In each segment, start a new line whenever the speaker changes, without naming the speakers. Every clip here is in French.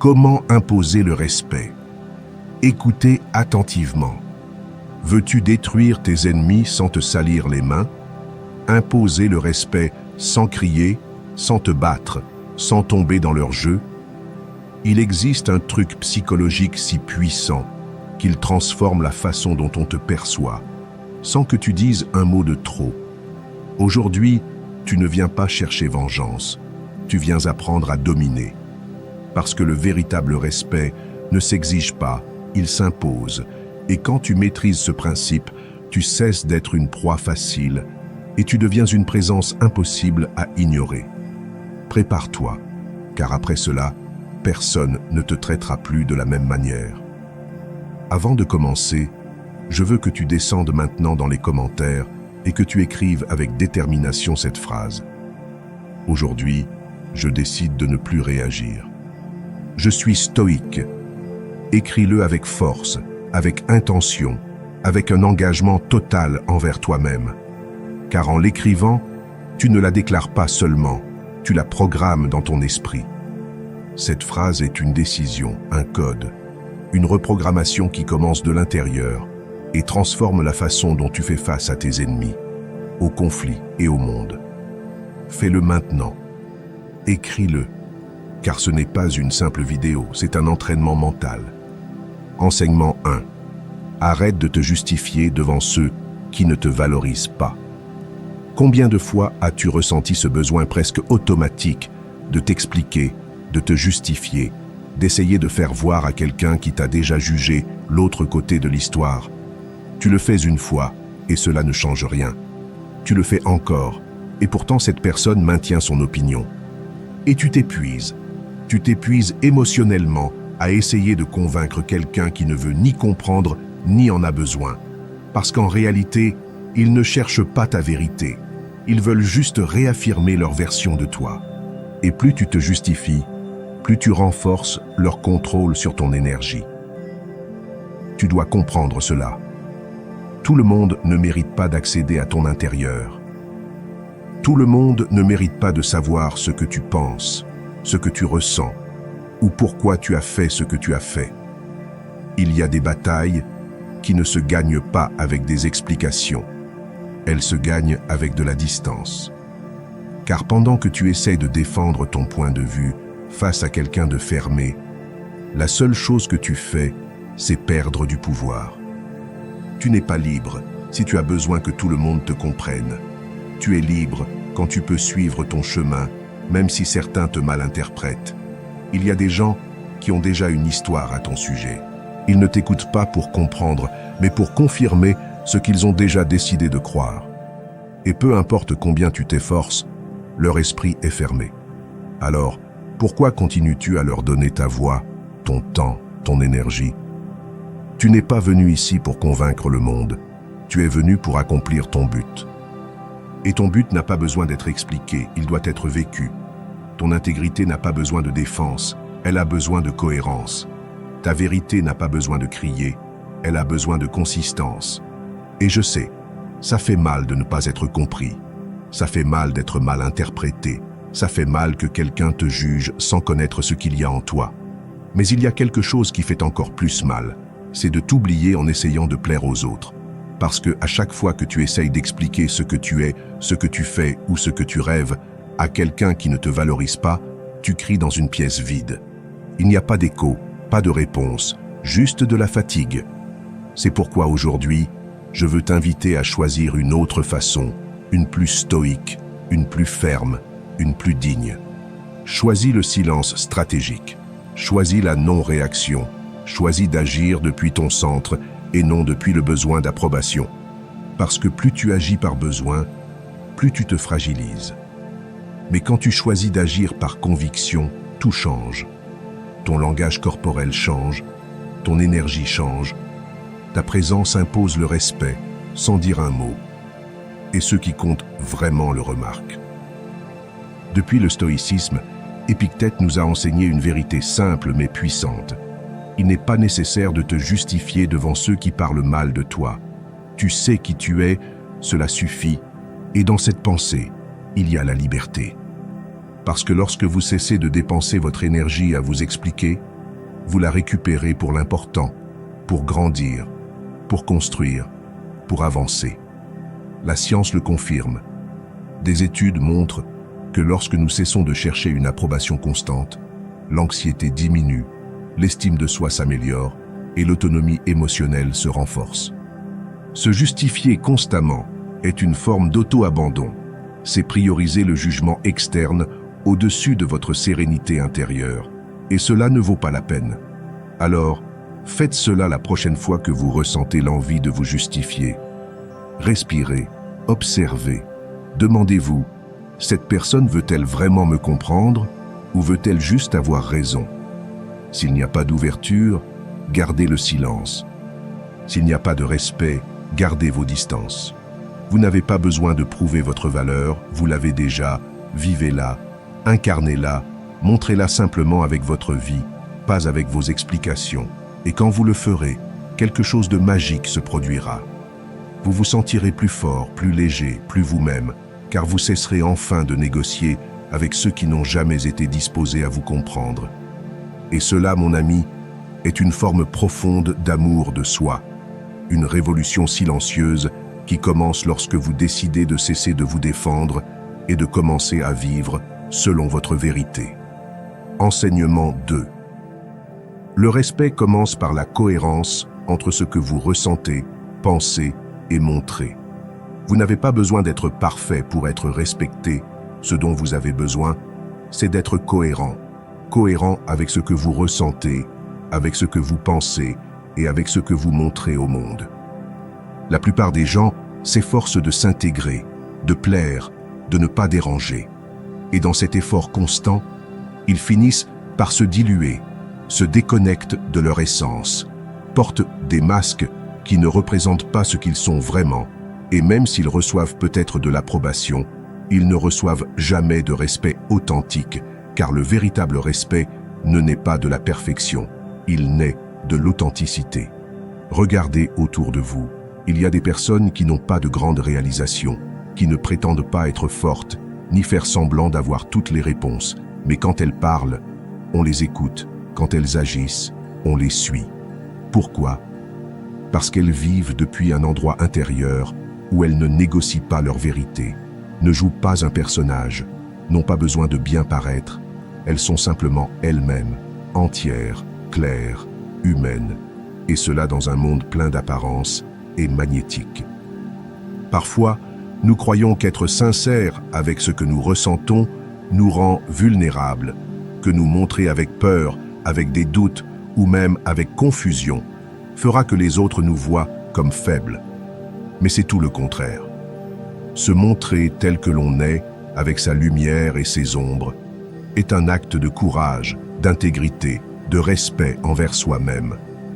Comment imposer le respect? Écoutez attentivement. Veux-tu détruire tes ennemis sans te salir les mains? Imposer le respect sans crier, sans te battre, sans tomber dans leur jeu? Il existe un truc psychologique si puissant qu'il transforme la façon dont on te perçoit, sans que tu dises un mot de trop. Aujourd'hui, tu ne viens pas chercher vengeance, tu viens apprendre à dominer. Parce que le véritable respect ne s'exige pas, il s'impose. Et quand tu maîtrises ce principe, tu cesses d'être une proie facile et tu deviens une présence impossible à ignorer. Prépare-toi, car après cela, personne ne te traitera plus de la même manière. Avant de commencer, je veux que tu descendes maintenant dans les commentaires et que tu écrives avec détermination cette phrase. Aujourd'hui, je décide de ne plus réagir. Je suis stoïque. Écris-le avec force, avec intention, avec un engagement total envers toi-même. Car en l'écrivant, tu ne la déclares pas seulement, tu la programmes dans ton esprit. Cette phrase est une décision, un code, une reprogrammation qui commence de l'intérieur et transforme la façon dont tu fais face à tes ennemis, aux conflits et au monde. Fais-le maintenant. Écris-le, car ce n'est pas une simple vidéo, c'est un entraînement mental. Enseignement 1. Arrête de te justifier devant ceux qui ne te valorisent pas. Combien de fois as-tu ressenti ce besoin presque automatique de t'expliquer, de te justifier, d'essayer de faire voir à quelqu'un qui t'a déjà jugé l'autre côté de l'histoire? Tu le fais une fois et cela ne change rien. Tu le fais encore et pourtant cette personne maintient son opinion. Et tu t'épuises émotionnellement à essayer de convaincre quelqu'un qui ne veut ni comprendre ni en a besoin. Parce qu'en réalité, ils ne cherchent pas ta vérité. Ils veulent juste réaffirmer leur version de toi. Et plus tu te justifies, plus tu renforces leur contrôle sur ton énergie. Tu dois comprendre cela. Tout le monde ne mérite pas d'accéder à ton intérieur. Tout le monde ne mérite pas de savoir ce que tu penses, ce que tu ressens, ou pourquoi tu as fait ce que tu as fait. Il y a des batailles qui ne se gagnent pas avec des explications. Elles se gagnent avec de la distance. Car pendant que tu essaies de défendre ton point de vue face à quelqu'un de fermé, la seule chose que tu fais, c'est perdre du pouvoir. Tu n'es pas libre si tu as besoin que tout le monde te comprenne. Tu es libre quand tu peux suivre ton chemin, même si certains te malinterprètent. Il y a des gens qui ont déjà une histoire à ton sujet. Ils ne t'écoutent pas pour comprendre, mais pour confirmer ce qu'ils ont déjà décidé de croire. Et peu importe combien tu t'efforces, leur esprit est fermé. Alors, pourquoi continues-tu à leur donner ta voix, ton temps, ton énergie? Tu n'es pas venu ici pour convaincre le monde. Tu es venu pour accomplir ton but. Et ton but n'a pas besoin d'être expliqué, il doit être vécu. Ton intégrité n'a pas besoin de défense, elle a besoin de cohérence. Ta vérité n'a pas besoin de crier, elle a besoin de consistance. Et je sais, ça fait mal de ne pas être compris. Ça fait mal d'être mal interprété. Ça fait mal que quelqu'un te juge sans connaître ce qu'il y a en toi. Mais il y a quelque chose qui fait encore plus mal, c'est de t'oublier en essayant de plaire aux autres. Parce que à chaque fois que tu essayes d'expliquer ce que tu es, ce que tu fais ou ce que tu rêves à quelqu'un qui ne te valorise pas, tu cries dans une pièce vide. Il n'y a pas d'écho, pas de réponse, juste de la fatigue. C'est pourquoi aujourd'hui, je veux t'inviter à choisir une autre façon, une plus stoïque, une plus ferme, une plus digne. Choisis le silence stratégique, choisis la non-réaction, choisis d'agir depuis ton centre et non depuis le besoin d'approbation. Parce que plus tu agis par besoin, plus tu te fragilises. Mais quand tu choisis d'agir par conviction, tout change. Ton langage corporel change, ton énergie change, ta présence impose le respect, sans dire un mot. Et ceux qui comptent vraiment le remarquent. Depuis le stoïcisme, Épictète nous a enseigné une vérité simple mais puissante. Il n'est pas nécessaire de te justifier devant ceux qui parlent mal de toi. Tu sais qui tu es, cela suffit. Et dans cette pensée, il y a la liberté. Parce que lorsque vous cessez de dépenser votre énergie à vous expliquer, vous la récupérez pour l'important, pour grandir, pour construire, pour avancer. La science le confirme. Des études montrent que lorsque nous cessons de chercher une approbation constante, l'anxiété diminue, l'estime de soi s'améliore et l'autonomie émotionnelle se renforce. Se justifier constamment est une forme d'auto-abandon. C'est prioriser le jugement externe au-dessus de votre sérénité intérieure. Et cela ne vaut pas la peine. Alors, faites cela la prochaine fois que vous ressentez l'envie de vous justifier. Respirez, observez, demandez-vous, cette personne veut-elle vraiment me comprendre ou veut-elle juste avoir raison? S'il n'y a pas d'ouverture, gardez le silence. S'il n'y a pas de respect, gardez vos distances. Vous n'avez pas besoin de prouver votre valeur, vous l'avez déjà, vivez-la, incarnez-la, montrez-la simplement avec votre vie, pas avec vos explications. Et quand vous le ferez, quelque chose de magique se produira. Vous vous sentirez plus fort, plus léger, plus vous-même, car vous cesserez enfin de négocier avec ceux qui n'ont jamais été disposés à vous comprendre. Et cela, mon ami, est une forme profonde d'amour de soi, une révolution silencieuse qui commence lorsque vous décidez de cesser de vous défendre et de commencer à vivre selon votre vérité. Enseignement 2. Le respect commence par la cohérence entre ce que vous ressentez, pensez et montrez. Vous n'avez pas besoin d'être parfait pour être respecté. Ce dont vous avez besoin, c'est d'être cohérent. Cohérent avec ce que vous ressentez, avec ce que vous pensez et avec ce que vous montrez au monde. La plupart des gens s'efforcent de s'intégrer, de plaire, de ne pas déranger. Et dans cet effort constant, ils finissent par se diluer, se déconnectent de leur essence, portent des masques qui ne représentent pas ce qu'ils sont vraiment, et même s'ils reçoivent peut-être de l'approbation, ils ne reçoivent jamais de respect authentique, car le véritable respect ne naît pas de la perfection, il naît de l'authenticité. Regardez autour de vous, il y a des personnes qui n'ont pas de grandes réalisations, qui ne prétendent pas être fortes, ni faire semblant d'avoir toutes les réponses, mais quand elles parlent, on les écoute, quand elles agissent, on les suit. Pourquoi? Parce qu'elles vivent depuis un endroit intérieur où elles ne négocient pas leur vérité, ne jouent pas un personnage, n'ont pas besoin de bien paraître, elles sont simplement elles-mêmes, entières, claires, humaines, et cela dans un monde plein d'apparences et magnétique. Parfois, nous croyons qu'être sincères avec ce que nous ressentons nous rend vulnérables, que nous montrer avec peur, avec des doutes ou même avec confusion fera que les autres nous voient comme faibles. Mais c'est tout le contraire. Se montrer tel que l'on est, avec sa lumière et ses ombres, est un acte de courage, d'intégrité, de respect envers soi-même.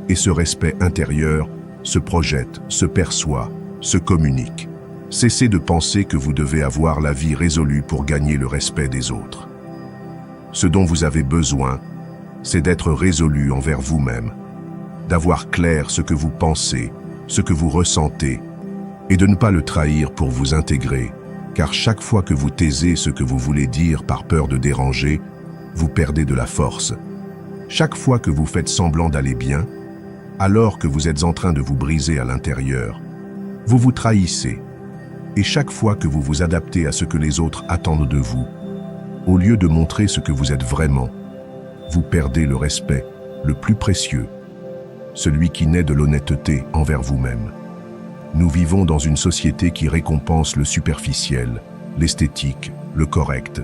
Et ce respect intérieur se projette, se perçoit, se communique. Cessez de penser que vous devez avoir la vie résolue pour gagner le respect des autres. Ce dont vous avez besoin, c'est d'être résolu envers vous-même, d'avoir clair ce que vous pensez, ce que vous ressentez, et de ne pas le trahir pour vous intégrer, car chaque fois que vous taisez ce que vous voulez dire par peur de déranger, vous perdez de la force. Chaque fois que vous faites semblant d'aller bien, alors que vous êtes en train de vous briser à l'intérieur, vous vous trahissez. Et chaque fois que vous vous adaptez à ce que les autres attendent de vous, au lieu de montrer ce que vous êtes vraiment, vous perdez le respect, le plus précieux, celui qui naît de l'honnêteté envers vous-même. Nous vivons dans une société qui récompense le superficiel, l'esthétique, le correct.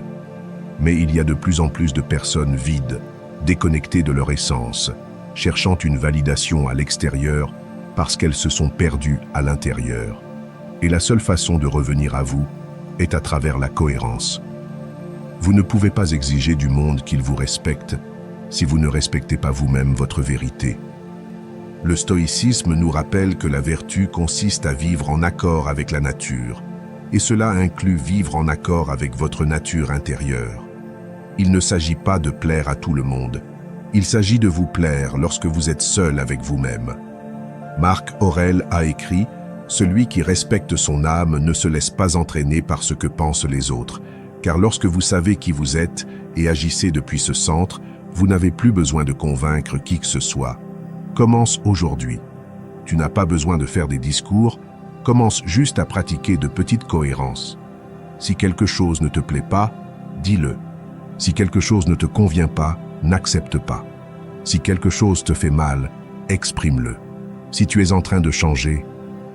Mais il y a de plus en plus de personnes vides, déconnectées de leur essence, cherchant une validation à l'extérieur parce qu'elles se sont perdues à l'intérieur. Et la seule façon de revenir à vous est à travers la cohérence. Vous ne pouvez pas exiger du monde qu'il vous respecte si vous ne respectez pas vous-même votre vérité. Le stoïcisme nous rappelle que la vertu consiste à vivre en accord avec la nature, et cela inclut vivre en accord avec votre nature intérieure. Il ne s'agit pas de plaire à tout le monde, il s'agit de vous plaire lorsque vous êtes seul avec vous-même. Marc Aurèle a écrit « Celui qui respecte son âme ne se laisse pas entraîner par ce que pensent les autres, car lorsque vous savez qui vous êtes et agissez depuis ce centre, Vous n'avez plus besoin de convaincre qui que ce soit. Commence aujourd'hui. Tu n'as pas besoin de faire des discours, commence juste à pratiquer de petites cohérences. Si quelque chose ne te plaît pas, dis-le. Si quelque chose ne te convient pas, n'accepte pas. Si quelque chose te fait mal, exprime-le. Si tu es en train de changer,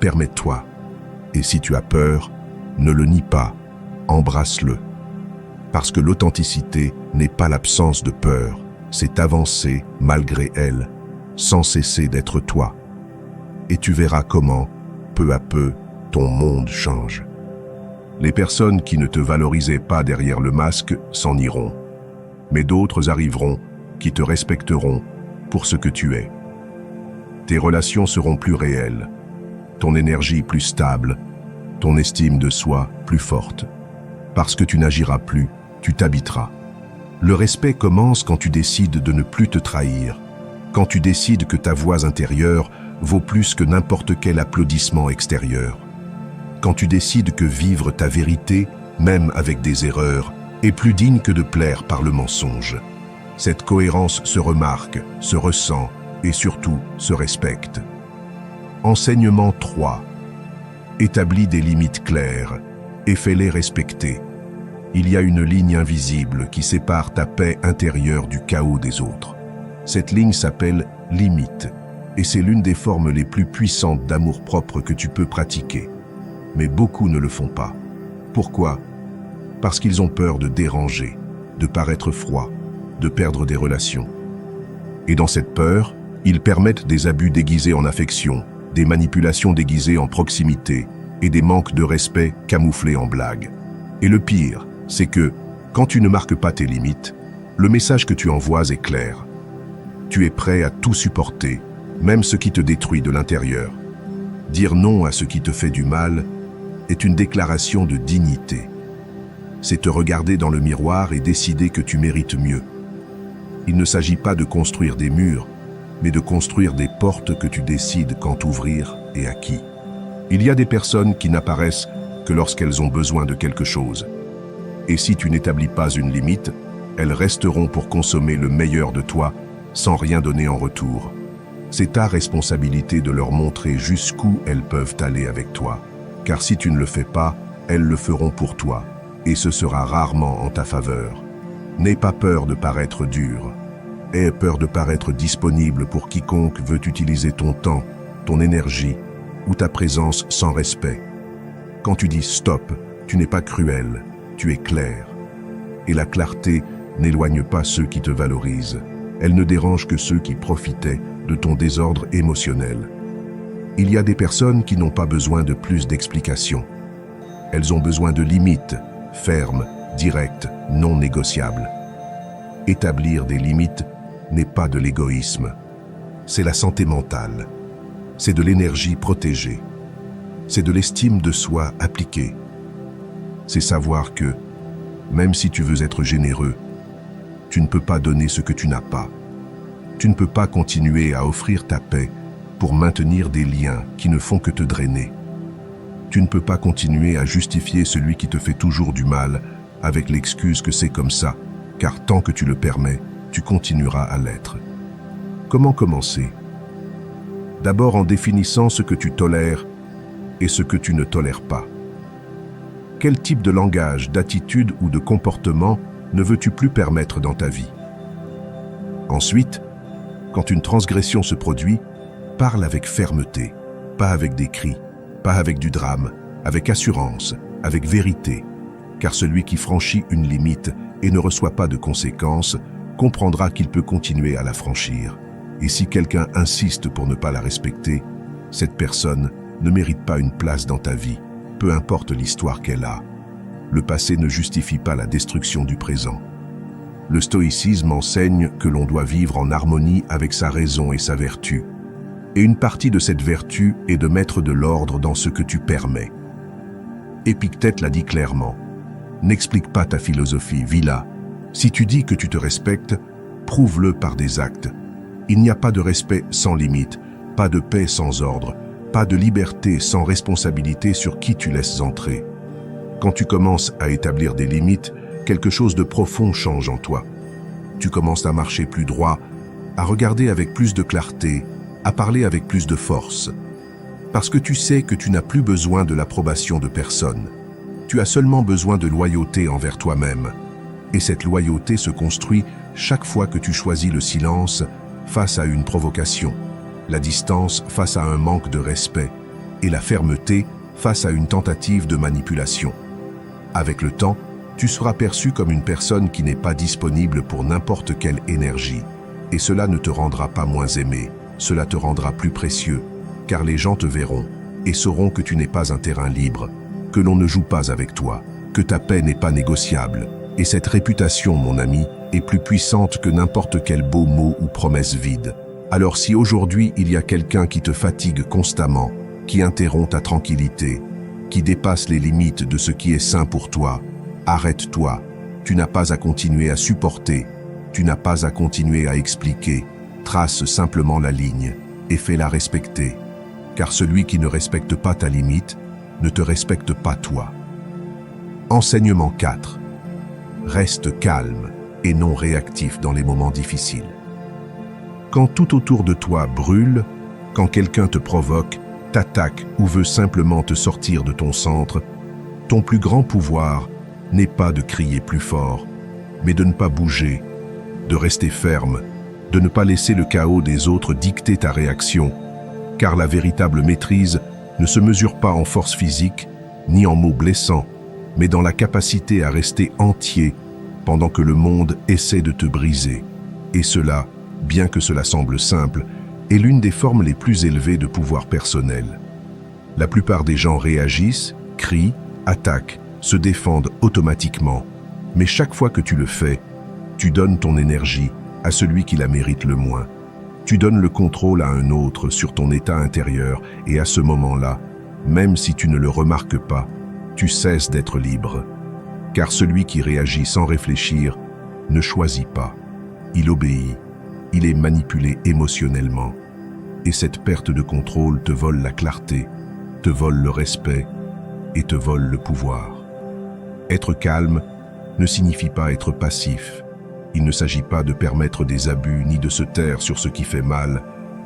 permets-toi. Et si tu as peur, ne le nie pas, embrasse-le. Parce que l'authenticité n'est pas l'absence de peur, c'est avancer malgré elle, sans cesser d'être toi. Et tu verras comment, peu à peu, ton monde change. Les personnes qui ne te valorisaient pas derrière le masque s'en iront. Mais d'autres arriveront qui te respecteront pour ce que tu es. Tes relations seront plus réelles, ton énergie plus stable, ton estime de soi plus forte. Parce que tu n'agiras plus, tu t'habiteras. Le respect commence quand tu décides de ne plus te trahir, quand tu décides que ta voix intérieure vaut plus que n'importe quel applaudissement extérieur, quand tu décides que vivre ta vérité, même avec des erreurs, est plus digne que de plaire par le mensonge. Cette cohérence se remarque, se ressent et surtout se respecte. Enseignement 3. Établis des limites claires et fais-les respecter. Il y a une ligne invisible qui sépare ta paix intérieure du chaos des autres. Cette ligne s'appelle limite et c'est l'une des formes les plus puissantes d'amour-propre que tu peux pratiquer. Mais beaucoup ne le font pas. Pourquoi ? Parce qu'ils ont peur de déranger, de paraître froid, de perdre des relations. Et dans cette peur, ils permettent des abus déguisés en affection, des manipulations déguisées en proximité et des manques de respect camouflés en blagues. Et le pire, c'est que, quand tu ne marques pas tes limites, le message que tu envoies est clair. Tu es prêt à tout supporter, même ce qui te détruit de l'intérieur. Dire non à ce qui te fait du mal est une déclaration de dignité. C'est te regarder dans le miroir et décider que tu mérites mieux. Il ne s'agit pas de construire des murs, mais de construire des portes que tu décides quand ouvrir et à qui. Il y a des personnes qui n'apparaissent que lorsqu'elles ont besoin de quelque chose. Et si tu n'établis pas une limite, elles resteront pour consommer le meilleur de toi sans rien donner en retour. C'est ta responsabilité de leur montrer jusqu'où elles peuvent aller avec toi. Car si tu ne le fais pas, elles le feront pour toi, et ce sera rarement en ta faveur. N'aie pas peur de paraître dur. Aie peur de paraître disponible pour quiconque veut utiliser ton temps, ton énergie ou ta présence sans respect. Quand tu dis stop, tu n'es pas cruel, tu es clair. Et la clarté n'éloigne pas ceux qui te valorisent. Elle ne dérange que ceux qui profitaient de ton désordre émotionnel. Il y a des personnes qui n'ont pas besoin de plus d'explications. Elles ont besoin de limites, fermes, directes, non négociables. Établir des limites n'est pas de l'égoïsme. C'est la santé mentale. C'est de l'énergie protégée. C'est de l'estime de soi appliquée. C'est savoir que, même si tu veux être généreux, tu ne peux pas donner ce que tu n'as pas. Tu ne peux pas continuer à offrir ta paix pour maintenir des liens qui ne font que te drainer. Tu ne peux pas continuer à justifier celui qui te fait toujours du mal avec l'excuse que c'est comme ça, car tant que tu le permets, tu continueras à l'être. Comment commencer ? D'abord en définissant ce que tu tolères et ce que tu ne tolères pas. Quel type de langage, d'attitude ou de comportement ne veux-tu plus permettre dans ta vie ? Ensuite, quand une transgression se produit, parle avec fermeté, pas avec des cris, pas avec du drame, avec assurance, avec vérité, car celui qui franchit une limite et ne reçoit pas de conséquences comprendra qu'il peut continuer à la franchir. Et si quelqu'un insiste pour ne pas la respecter, cette personne ne mérite pas une place dans ta vie, peu importe l'histoire qu'elle a. Le passé ne justifie pas la destruction du présent. Le stoïcisme enseigne que l'on doit vivre en harmonie avec sa raison et sa vertu. Et une partie de cette vertu est de mettre de l'ordre dans ce que tu permets. Épictète l'a dit clairement. N'explique pas ta philosophie, vis-la. Si tu dis que tu te respectes, prouve-le par des actes. Il n'y a pas de respect sans limite, pas de paix sans ordre, pas de liberté sans responsabilité sur qui tu laisses entrer. Quand tu commences à établir des limites, quelque chose de profond change en toi. Tu commences à marcher plus droit, à regarder avec plus de clarté, à parler avec plus de force. Parce que tu sais que tu n'as plus besoin de l'approbation de personne. Tu as seulement besoin de loyauté envers toi-même. Et cette loyauté se construit chaque fois que tu choisis le silence face à une provocation, la distance face à un manque de respect et la fermeté face à une tentative de manipulation. Avec le temps, tu seras perçu comme une personne qui n'est pas disponible pour n'importe quelle énergie. Et cela ne te rendra pas moins aimé, cela te rendra plus précieux, car les gens te verront et sauront que tu n'es pas un terrain libre, que l'on ne joue pas avec toi, que ta paix n'est pas négociable. Et cette réputation, mon ami, est plus puissante que n'importe quel beau mot ou promesse vide. Alors si aujourd'hui il y a quelqu'un qui te fatigue constamment, qui interrompt ta tranquillité, qui dépasse les limites de ce qui est sain pour toi, arrête-toi. Tu n'as pas à continuer à supporter, tu n'as pas à continuer à expliquer. Trace simplement la ligne et fais-la respecter. Car celui qui ne respecte pas ta limite ne te respecte pas toi. Enseignement 4. Reste calme et non réactif dans les moments difficiles. Quand tout autour de toi brûle, quand quelqu'un te provoque, t'attaque ou veut simplement te sortir de ton centre, ton plus grand pouvoir n'est pas de crier plus fort, mais de ne pas bouger, de rester ferme, de ne pas laisser le chaos des autres dicter ta réaction, car la véritable maîtrise ne se mesure pas en force physique, ni en mots blessants, mais dans la capacité à rester entier pendant que le monde essaie de te briser. Et cela, bien que cela semble simple, est l'une des formes les plus élevées de pouvoir personnel. La plupart des gens réagissent, crient, attaquent, se défendent automatiquement, mais chaque fois que tu le fais, tu donnes ton énergie à celui qui la mérite le moins. Tu donnes le contrôle à un autre sur ton état intérieur et à ce moment-là, même si tu ne le remarques pas, tu cesses d'être libre. Car celui qui réagit sans réfléchir ne choisit pas. Il obéit, il est manipulé émotionnellement. Et cette perte de contrôle te vole la clarté, te vole le respect et te vole le pouvoir. Être calme ne signifie pas être passif. Il ne s'agit pas de permettre des abus ni de se taire sur ce qui fait mal.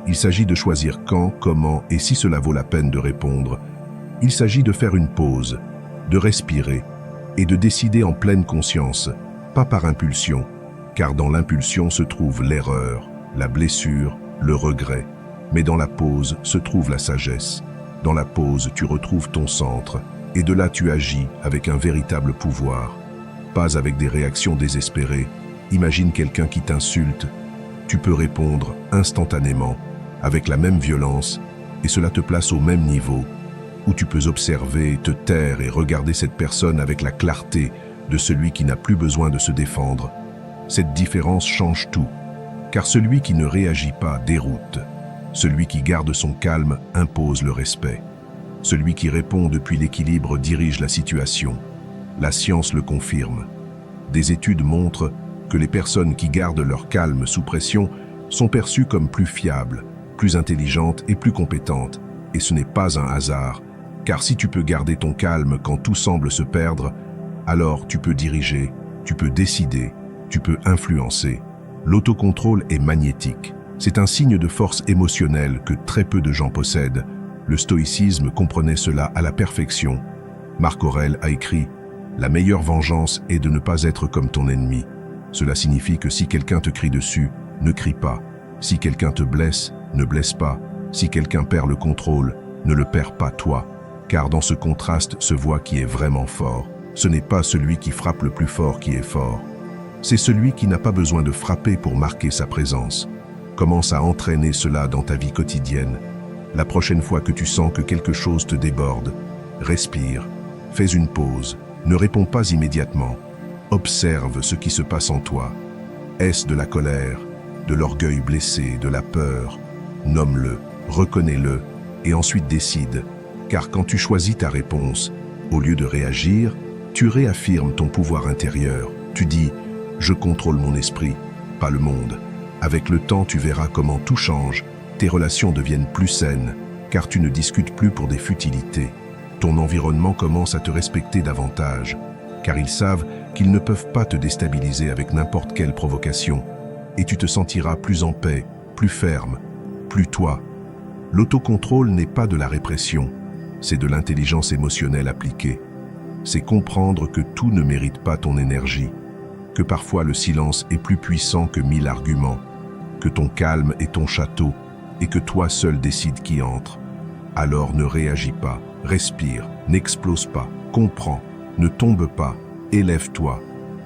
Il s'agit de choisir quand, comment et si cela vaut la peine de répondre. Il s'agit de faire une pause, de respirer et de décider en pleine conscience, pas par impulsion, car dans l'impulsion se trouve l'erreur, la blessure, le regret. Mais dans la pause se trouve la sagesse. Dans la pause, tu retrouves ton centre et de là tu agis avec un véritable pouvoir, pas avec des réactions désespérées. Imagine quelqu'un qui t'insulte, tu peux répondre instantanément, avec la même violence, et cela te place au même niveau, où tu peux observer, te taire et regarder cette personne avec la clarté de celui qui n'a plus besoin de se défendre. Cette différence change tout, car celui qui ne réagit pas déroute. Celui qui garde son calme impose le respect. Celui qui répond depuis l'équilibre dirige la situation. La science le confirme. Des études montrent que les personnes qui gardent leur calme sous pression sont perçues comme plus fiables, plus intelligentes et plus compétentes. Et ce n'est pas un hasard, car si tu peux garder ton calme quand tout semble se perdre, alors tu peux diriger, tu peux décider, tu peux influencer. L'autocontrôle est magnétique. C'est un signe de force émotionnelle que très peu de gens possèdent. Le stoïcisme comprenait cela à la perfection. Marc Aurèle a écrit « La meilleure vengeance est de ne pas être comme ton ennemi ». Cela signifie que si quelqu'un te crie dessus, ne crie pas. Si quelqu'un te blesse, ne blesse pas. Si quelqu'un perd le contrôle, ne le perds pas toi. Car dans ce contraste se voit qui est vraiment fort. Ce n'est pas celui qui frappe le plus fort qui est fort. C'est celui qui n'a pas besoin de frapper pour marquer sa présence. Commence à entraîner cela dans ta vie quotidienne. La prochaine fois que tu sens que quelque chose te déborde, respire, fais une pause, ne réponds pas immédiatement. Observe ce qui se passe en toi. Est-ce de la colère, de l'orgueil blessé, de la peur? Nomme-le, reconnais-le et ensuite décide. Car quand tu choisis ta réponse, au lieu de réagir, tu réaffirmes ton pouvoir intérieur. Tu dis « Je contrôle mon esprit, pas le monde ». Avec le temps, tu verras comment tout change. Tes relations deviennent plus saines, car tu ne discutes plus pour des futilités. Ton environnement commence à te respecter davantage, car ils savent qu'ils ne peuvent pas te déstabiliser avec n'importe quelle provocation, et tu te sentiras plus en paix, plus ferme, plus toi. L'autocontrôle n'est pas de la répression, c'est de l'intelligence émotionnelle appliquée. C'est comprendre que tout ne mérite pas ton énergie, que parfois le silence est plus puissant que 1000 arguments, que ton calme est ton château et que toi seul décides qui entre. Alors ne réagis pas, respire, n'explose pas, comprends, ne tombe pas, élève-toi,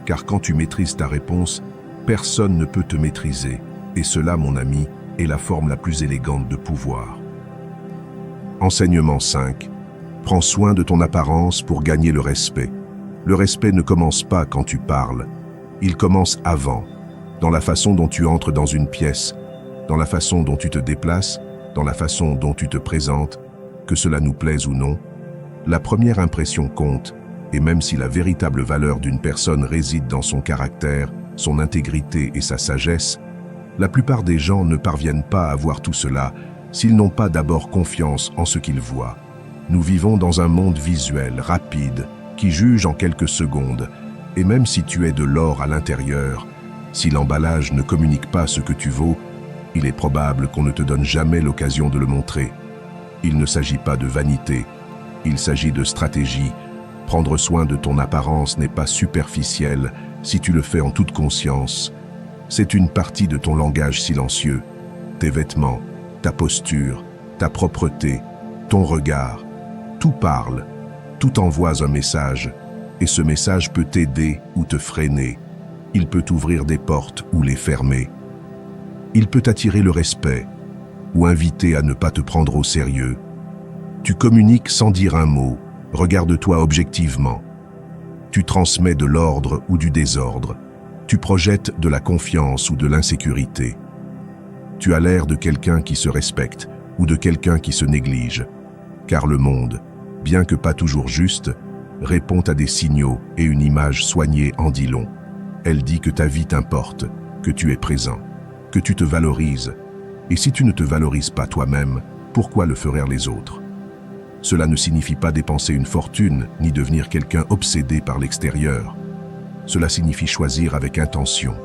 car quand tu maîtrises ta réponse, personne ne peut te maîtriser, et cela, mon ami, est la forme la plus élégante de pouvoir. Enseignement 5. Prends soin de ton apparence pour gagner le respect. Le respect ne commence pas quand tu parles, il commence avant, dans la façon dont tu entres dans une pièce, dans la façon dont tu te déplaces, dans la façon dont tu te présentes, que cela nous plaise ou non. La première impression compte, et même si la véritable valeur d'une personne réside dans son caractère, son intégrité et sa sagesse, la plupart des gens ne parviennent pas à voir tout cela s'ils n'ont pas d'abord confiance en ce qu'ils voient. Nous vivons dans un monde visuel, rapide, qui juge en quelques secondes, et même si tu es de l'or à l'intérieur, si l'emballage ne communique pas ce que tu vaux, il est probable qu'on ne te donne jamais l'occasion de le montrer. Il ne s'agit pas de vanité, il s'agit de stratégie. Prendre soin de ton apparence n'est pas superficiel si tu le fais en toute conscience. C'est une partie de ton langage silencieux, tes vêtements, ta posture, ta propreté, ton regard. Tout parle, tout envoie un message, et ce message peut t'aider ou te freiner. Il peut ouvrir des portes ou les fermer. Il peut attirer le respect ou inviter à ne pas te prendre au sérieux. Tu communiques sans dire un mot, regarde-toi objectivement. Tu transmets de l'ordre ou du désordre. Tu projettes de la confiance ou de l'insécurité. Tu as l'air de quelqu'un qui se respecte ou de quelqu'un qui se néglige. Car le monde, bien que pas toujours juste, répond à des signaux et une image soignée en dit long. Elle dit que ta vie t'importe, que tu es présent, que tu te valorises. Et si tu ne te valorises pas toi-même, pourquoi le feraient les autres? Cela ne signifie pas dépenser une fortune, ni devenir quelqu'un obsédé par l'extérieur. Cela signifie choisir avec intention,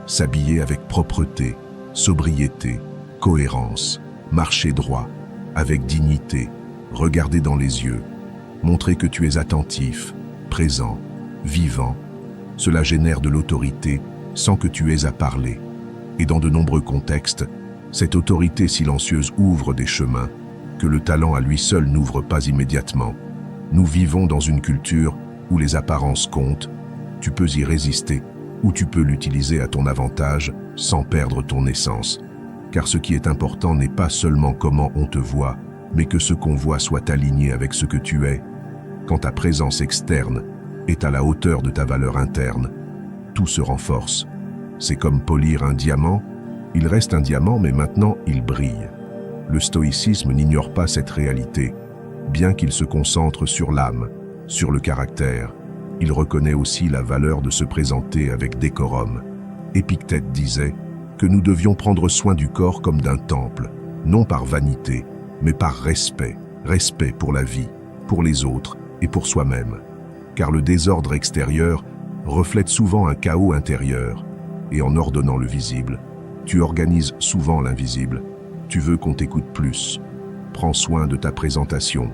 s'habiller avec propreté, sobriété, cohérence, marcher droit, avec dignité, regarder dans les yeux, montrer que tu es attentif, présent, vivant. Cela génère de l'autorité sans que tu aies à parler. Et dans de nombreux contextes, cette autorité silencieuse ouvre des chemins que le talent à lui seul n'ouvre pas immédiatement. Nous vivons dans une culture où les apparences comptent. Tu peux y résister ou tu peux l'utiliser à ton avantage sans perdre ton essence. Car ce qui est important n'est pas seulement comment on te voit, mais que ce qu'on voit soit aligné avec ce que tu es. Quand ta présence externe est à la hauteur de ta valeur interne, tout se renforce. C'est comme polir un diamant. Il reste un diamant, mais maintenant il brille. Le stoïcisme n'ignore pas cette réalité. Bien qu'il se concentre sur l'âme, sur le caractère, il reconnaît aussi la valeur de se présenter avec décorum. Épictète disait que nous devions prendre soin du corps comme d'un temple, non par vanité, mais par respect. Respect pour la vie, pour les autres et pour soi-même. Car le désordre extérieur reflète souvent un chaos intérieur. Et en ordonnant le visible, tu organises souvent l'invisible. Tu veux qu'on t'écoute plus. Prends soin de ta présentation.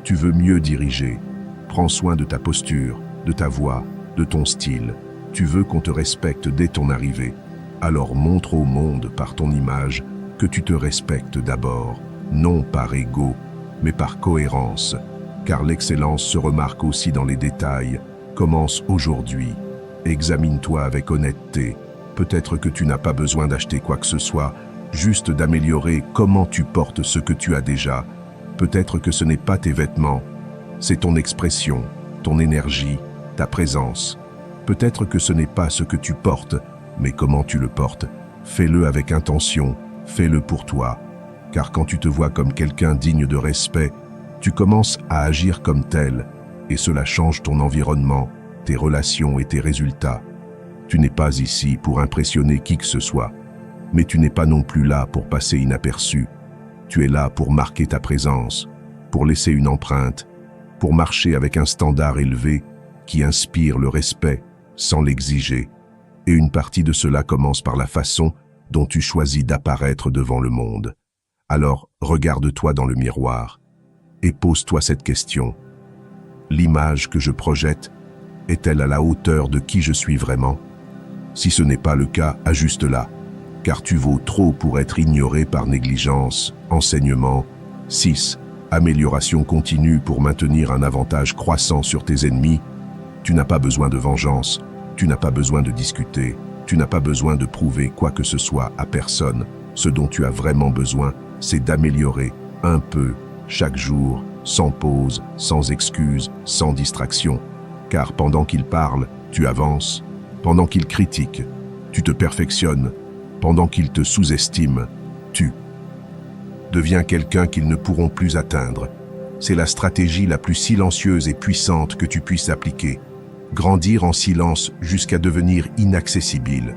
Tu veux mieux diriger. Prends soin de ta posture, de ta voix, de ton style. Tu veux qu'on te respecte dès ton arrivée. Alors montre au monde par ton image que tu te respectes d'abord, non par ego, mais par cohérence. Car l'excellence se remarque aussi dans les détails. Commence aujourd'hui. Examine-toi avec honnêteté. Peut-être que tu n'as pas besoin d'acheter quoi que ce soit, juste d'améliorer comment tu portes ce que tu as déjà. Peut-être que ce n'est pas tes vêtements, c'est ton expression, ton énergie, ta présence. Peut-être que ce n'est pas ce que tu portes, mais comment tu le portes. Fais-le avec intention, fais-le pour toi. Car quand tu te vois comme quelqu'un digne de respect, tu commences à agir comme tel, et cela change ton environnement, tes relations et tes résultats. Tu n'es pas ici pour impressionner qui que ce soit, mais tu n'es pas non plus là pour passer inaperçu. Tu es là pour marquer ta présence, pour laisser une empreinte, pour marcher avec un standard élevé qui inspire le respect sans l'exiger. Et une partie de cela commence par la façon dont tu choisis d'apparaître devant le monde. Alors, regarde-toi dans le miroir et pose-toi cette question. L'image que je projette est-elle à la hauteur de qui je suis vraiment? Si ce n'est pas le cas, ajuste-la, car tu vaux trop pour être ignoré par négligence. Enseignement 6. Amélioration continue pour maintenir un avantage croissant sur tes ennemis. Tu n'as pas besoin de vengeance, tu n'as pas besoin de discuter, tu n'as pas besoin de prouver quoi que ce soit à personne. Ce dont tu as vraiment besoin, c'est d'améliorer un peu chaque jour, sans pause, sans excuse, sans distraction. Car pendant qu'il parle, tu avances. Pendant qu'il critique, tu te perfectionnes. Pendant qu'il te sous-estime, tu deviens quelqu'un qu'ils ne pourront plus atteindre. C'est la stratégie la plus silencieuse et puissante que tu puisses appliquer. Grandir en silence jusqu'à devenir inaccessible.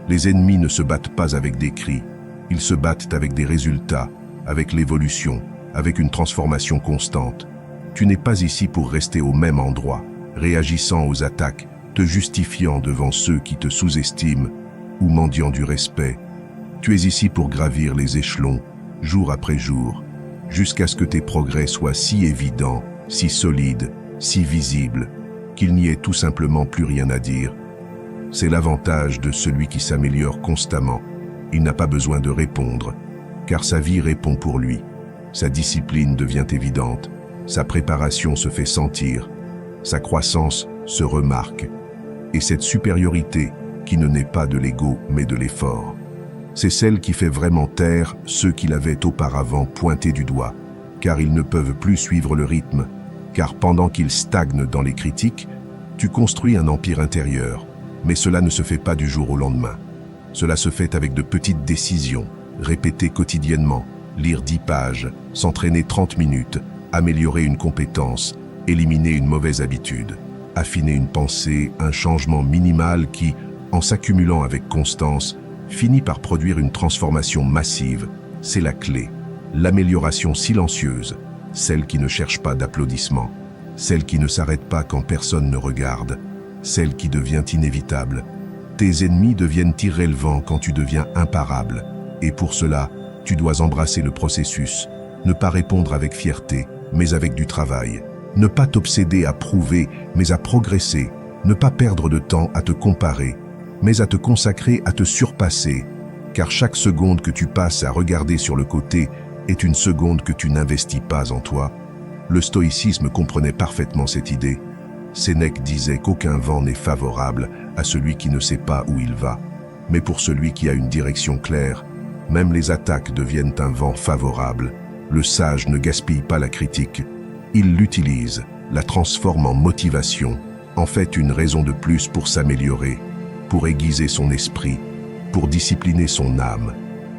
Les ennemis ne se battent pas avec des cris. Ils se battent avec des résultats, avec l'évolution, avec une transformation constante. Tu n'es pas ici pour rester au même endroit, réagissant aux attaques, te justifiant devant ceux qui te sous-estiment ou mendiant du respect. Tu es ici pour gravir les échelons, jour après jour, jusqu'à ce que tes progrès soient si évidents, si solides, si visibles, qu'il n'y ait tout simplement plus rien à dire. C'est l'avantage de celui qui s'améliore constamment. Il n'a pas besoin de répondre, car sa vie répond pour lui. Sa discipline devient évidente, sa préparation se fait sentir, sa croissance se remarque. Et cette supériorité, qui ne naît pas de l'ego mais de l'effort, c'est celle qui fait vraiment taire ceux qui l'avaient auparavant pointé du doigt, car ils ne peuvent plus suivre le rythme, car pendant qu'ils stagnent dans les critiques, tu construis un empire intérieur, mais cela ne se fait pas du jour au lendemain. Cela se fait avec de petites décisions, répétées quotidiennement, lire 10 pages, s'entraîner 30 minutes, améliorer une compétence, éliminer une mauvaise habitude, affiner une pensée, un changement minimal qui, en s'accumulant avec constance, finit par produire une transformation massive. C'est la clé. L'amélioration silencieuse, celle qui ne cherche pas d'applaudissements, celle qui ne s'arrête pas quand personne ne regarde, celle qui devient inévitable. Tes ennemis deviennent irrélevants quand tu deviens imparable. Et pour cela, tu dois embrasser le processus, ne pas répondre avec fierté, mais avec du travail. Ne pas t'obséder à prouver, mais à progresser. Ne pas perdre de temps à te comparer, mais à te consacrer à te surpasser. Car chaque seconde que tu passes à regarder sur le côté est une seconde que tu n'investis pas en toi. Le stoïcisme comprenait parfaitement cette idée. Sénèque disait qu'aucun vent n'est favorable à celui qui ne sait pas où il va. Mais pour celui qui a une direction claire, même les attaques deviennent un vent favorable. Le sage ne gaspille pas la critique. Il l'utilise, la transforme en motivation, en fait une raison de plus pour s'améliorer, pour aiguiser son esprit, pour discipliner son âme.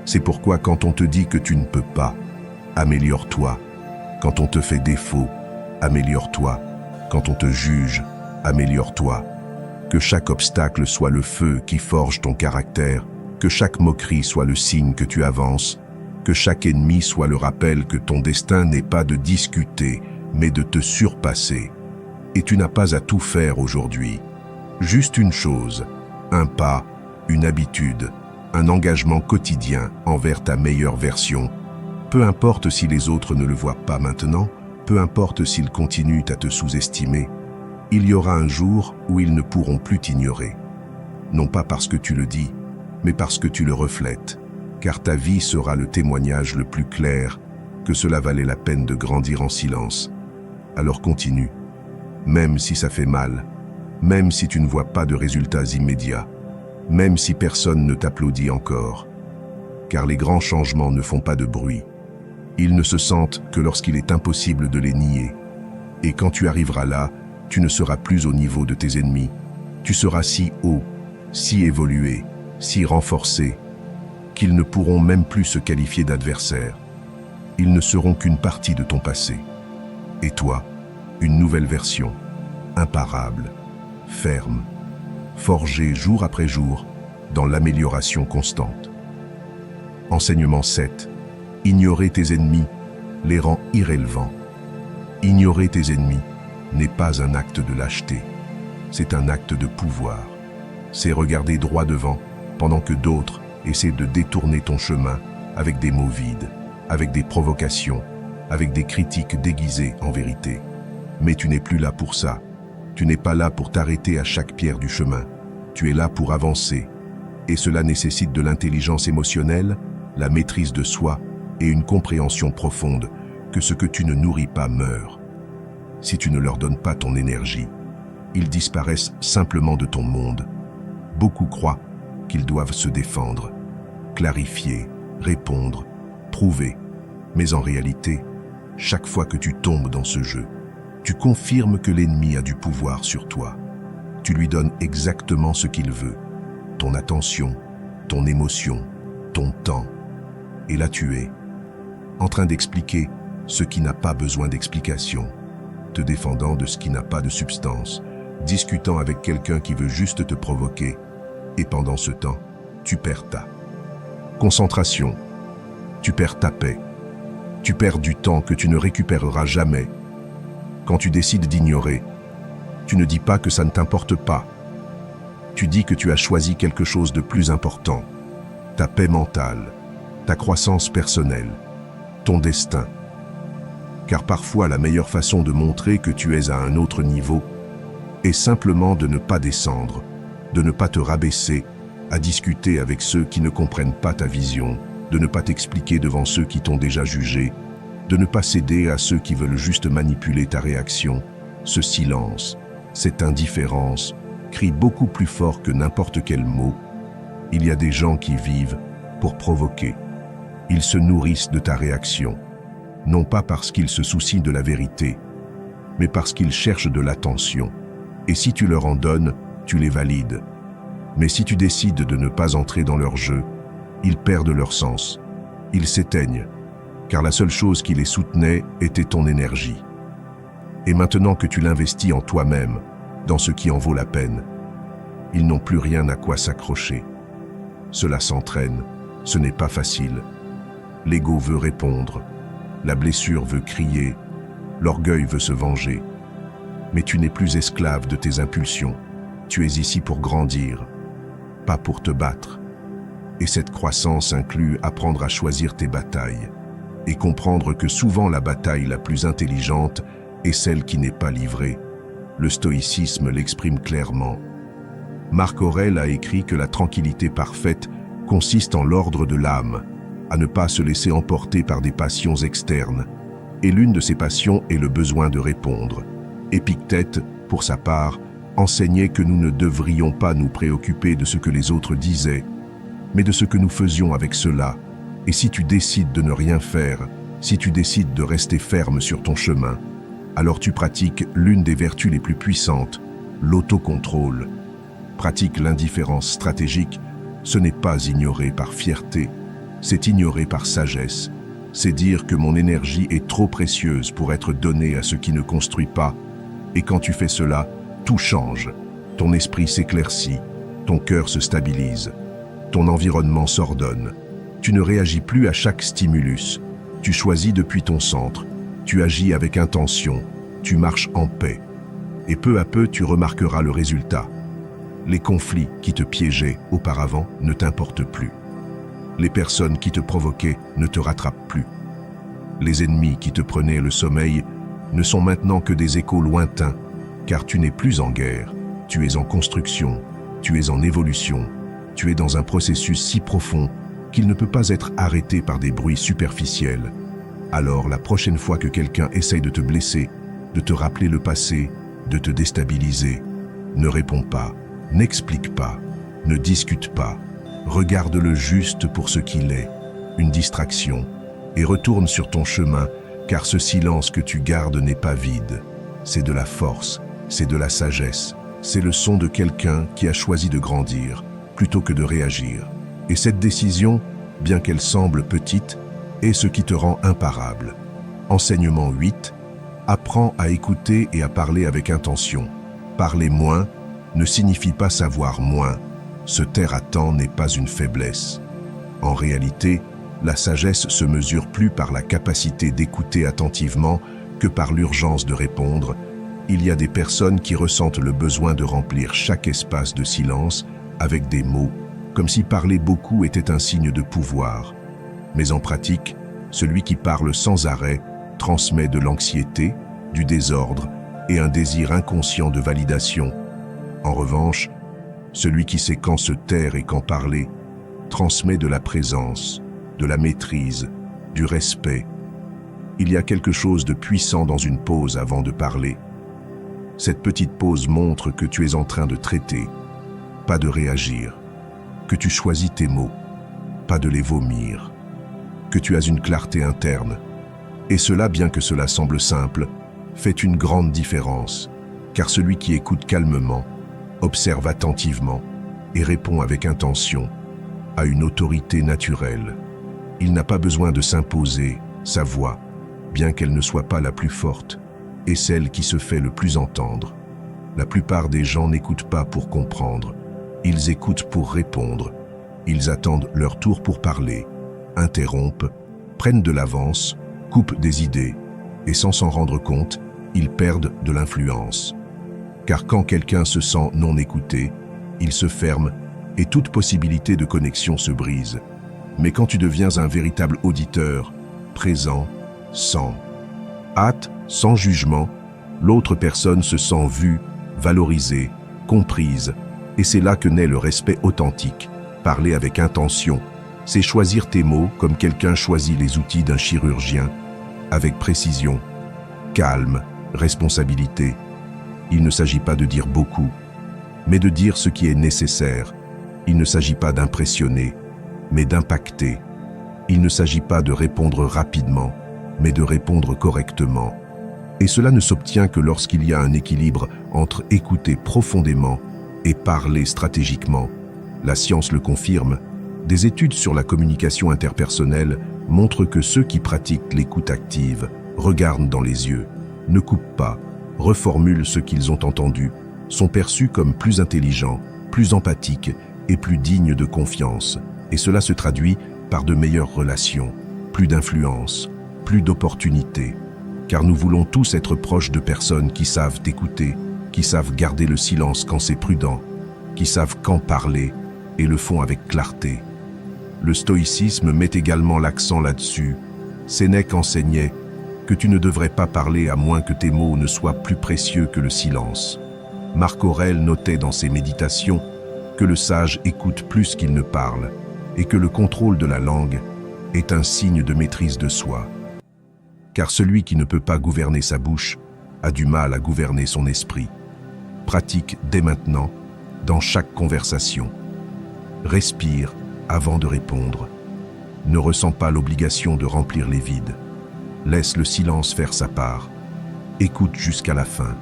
C'est pourquoi quand on te dit que tu ne peux pas, améliore-toi. Quand on te fait défaut, améliore-toi. Quand on te juge, améliore-toi. Que chaque obstacle soit le feu qui forge ton caractère, que chaque moquerie soit le signe que tu avances, que chaque ennemi soit le rappel que ton destin n'est pas de discuter, mais de te surpasser. Et tu n'as pas à tout faire aujourd'hui. Juste une chose, un pas, une habitude, un engagement quotidien envers ta meilleure version. Peu importe si les autres ne le voient pas maintenant, peu importe s'ils continuent à te sous-estimer, il y aura un jour où ils ne pourront plus t'ignorer. Non pas parce que tu le dis, mais parce que tu le reflètes, car ta vie sera le témoignage le plus clair que cela valait la peine de grandir en silence. Alors continue, même si ça fait mal, même si tu ne vois pas de résultats immédiats, même si personne ne t'applaudit encore. Car les grands changements ne font pas de bruit. Ils ne se sentent que lorsqu'il est impossible de les nier. Et quand tu arriveras là, tu ne seras plus au niveau de tes ennemis. Tu seras si haut, si évolué, si renforcé, qu'ils ne pourront même plus se qualifier d'adversaires. Ils ne seront qu'une partie de ton passé. Et toi, une nouvelle version, imparable, ferme, forgée jour après jour dans l'amélioration constante. Enseignement 7. Ignorer tes ennemis les rend irrélevants. Ignorer tes ennemis n'est pas un acte de lâcheté, c'est un acte de pouvoir. C'est regarder droit devant pendant que d'autres essaient de détourner ton chemin avec des mots vides, avec des provocations, avec des critiques déguisées en vérité. Mais tu n'es plus là pour ça. Tu n'es pas là pour t'arrêter à chaque pierre du chemin. Tu es là pour avancer. Et cela nécessite de l'intelligence émotionnelle, la maîtrise de soi et une compréhension profonde que ce que tu ne nourris pas meurt. Si tu ne leur donnes pas ton énergie, ils disparaissent simplement de ton monde. Beaucoup croient qu'ils doivent se défendre, clarifier, répondre, prouver. Mais en réalité, chaque fois que tu tombes dans ce jeu, tu confirmes que l'ennemi a du pouvoir sur toi. Tu lui donnes exactement ce qu'il veut, ton attention, ton émotion, ton temps. Et là tu es, en train d'expliquer ce qui n'a pas besoin d'explication, te défendant de ce qui n'a pas de substance, discutant avec quelqu'un qui veut juste te provoquer. Et pendant ce temps, tu perds ta concentration, tu perds ta paix, tu perds du temps que tu ne récupéreras jamais. Quand tu décides d'ignorer, tu ne dis pas que ça ne t'importe pas. Tu dis que tu as choisi quelque chose de plus important, ta paix mentale, ta croissance personnelle, ton destin. Car parfois la meilleure façon de montrer que tu es à un autre niveau est simplement de ne pas descendre, de ne pas te rabaisser, à discuter avec ceux qui ne comprennent pas ta vision, de ne pas t'expliquer devant ceux qui t'ont déjà jugé, de ne pas céder à ceux qui veulent juste manipuler ta réaction. Ce silence, cette indifférence, crie beaucoup plus fort que n'importe quel mot. Il y a des gens qui vivent pour provoquer. Ils se nourrissent de ta réaction, non pas parce qu'ils se soucient de la vérité, mais parce qu'ils cherchent de l'attention. Et si tu leur en donnes, tu les valides. Mais si tu décides de ne pas entrer dans leur jeu, ils perdent leur sens. Ils s'éteignent, car la seule chose qui les soutenait était ton énergie. Et maintenant que tu l'investis en toi-même, dans ce qui en vaut la peine, ils n'ont plus rien à quoi s'accrocher. Cela s'entraîne, ce n'est pas facile. L'ego veut répondre, la blessure veut crier, l'orgueil veut se venger. Mais tu n'es plus esclave de tes impulsions. Tu es ici pour grandir, pas pour te battre. Et cette croissance inclut apprendre à choisir tes batailles et comprendre que souvent la bataille la plus intelligente est celle qui n'est pas livrée. Le stoïcisme l'exprime clairement. Marc Aurèle a écrit que la tranquillité parfaite consiste en l'ordre de l'âme, à ne pas se laisser emporter par des passions externes. Et l'une de ces passions est le besoin de répondre. Épictète, pour sa part, enseignait que nous ne devrions pas nous préoccuper de ce que les autres disaient, mais de ce que nous faisions avec cela. Et si tu décides de ne rien faire, si tu décides de rester ferme sur ton chemin, alors tu pratiques l'une des vertus les plus puissantes, l'autocontrôle. Pratique l'indifférence stratégique, ce n'est pas ignorer par fierté, c'est ignorer par sagesse. C'est dire que mon énergie est trop précieuse pour être donnée à ce qui ne construit pas. Et quand tu fais cela, tout change. Ton esprit s'éclaircit, ton cœur se stabilise, ton environnement s'ordonne. Tu ne réagis plus à chaque stimulus. Tu choisis depuis ton centre. Tu agis avec intention. Tu marches en paix. Et peu à peu, tu remarqueras le résultat. Les conflits qui te piégeaient auparavant ne t'importent plus. Les personnes qui te provoquaient ne te rattrapent plus. Les ennemis qui te prenaient le sommeil ne sont maintenant que des échos lointains, car tu n'es plus en guerre, tu es en construction, tu es en évolution, tu es dans un processus si profond qu'il ne peut pas être arrêté par des bruits superficiels. Alors la prochaine fois que quelqu'un essaye de te blesser, de te rappeler le passé, de te déstabiliser, ne réponds pas, n'explique pas, ne discute pas. Regarde-le juste pour ce qu'il est, une distraction, et retourne sur ton chemin, car ce silence que tu gardes n'est pas vide. C'est de la force, c'est de la sagesse, c'est le son de quelqu'un qui a choisi de grandir, plutôt que de réagir. Et cette décision, bien qu'elle semble petite, est ce qui te rend imparable. Enseignement 8, apprends à écouter et à parler avec intention. Parler moins ne signifie pas savoir moins. Se taire à temps n'est pas une faiblesse. En réalité, la sagesse se mesure plus par la capacité d'écouter attentivement que par l'urgence de répondre, Il y a des personnes qui ressentent le besoin de remplir chaque espace de silence avec des mots, comme si parler beaucoup était un signe de pouvoir. Mais en pratique, celui qui parle sans arrêt transmet de l'anxiété, du désordre et un désir inconscient de validation. En revanche, celui qui sait quand se taire et quand parler transmet de la présence, de la maîtrise, du respect. Il y a quelque chose de puissant dans une pause avant de parler. Cette petite pause montre que tu es en train de traiter, pas de réagir, que tu choisis tes mots, pas de les vomir, que tu as une clarté interne. Et cela, bien que cela semble simple, fait une grande différence, car celui qui écoute calmement, observe attentivement et répond avec intention a une autorité naturelle. Il n'a pas besoin de s'imposer, sa voix, bien qu'elle ne soit pas la plus forte, est celle qui se fait le plus entendre. La plupart des gens n'écoutent pas pour comprendre, ils écoutent pour répondre. Ils attendent leur tour pour parler, interrompent, prennent de l'avance, coupent des idées, et sans s'en rendre compte, ils perdent de l'influence. Car quand quelqu'un se sent non écouté, il se ferme et toute possibilité de connexion se brise. Mais quand tu deviens un véritable auditeur, présent, sans hâte, sans jugement, l'autre personne se sent vue, valorisée, comprise, et c'est là que naît le respect authentique. Parler avec intention, c'est choisir tes mots comme quelqu'un choisit les outils d'un chirurgien, avec précision, calme, responsabilité. Il ne s'agit pas de dire beaucoup, mais de dire ce qui est nécessaire. Il ne s'agit pas d'impressionner, mais d'impacter. Il ne s'agit pas de répondre rapidement, mais de répondre correctement. Et cela ne s'obtient que lorsqu'il y a un équilibre entre écouter profondément et parler stratégiquement. La science le confirme. Des études sur la communication interpersonnelle montrent que ceux qui pratiquent l'écoute active, regardent dans les yeux, ne coupent pas, reformulent ce qu'ils ont entendu, sont perçus comme plus intelligents, plus empathiques et plus dignes de confiance. Et cela se traduit par de meilleures relations, plus d'influence, plus d'opportunités. Car nous voulons tous être proches de personnes qui savent écouter, qui savent garder le silence quand c'est prudent, qui savent quand parler et le font avec clarté. Le stoïcisme met également l'accent là-dessus. Sénèque enseignait que tu ne devrais pas parler à moins que tes mots ne soient plus précieux que le silence. Marc Aurèle notait dans ses méditations que le sage écoute plus qu'il ne parle et que le contrôle de la langue est un signe de maîtrise de soi. Car celui qui ne peut pas gouverner sa bouche a du mal à gouverner son esprit. Pratique dès maintenant, dans chaque conversation. Respire avant de répondre. Ne ressens pas l'obligation de remplir les vides. Laisse le silence faire sa part. Écoute jusqu'à la fin.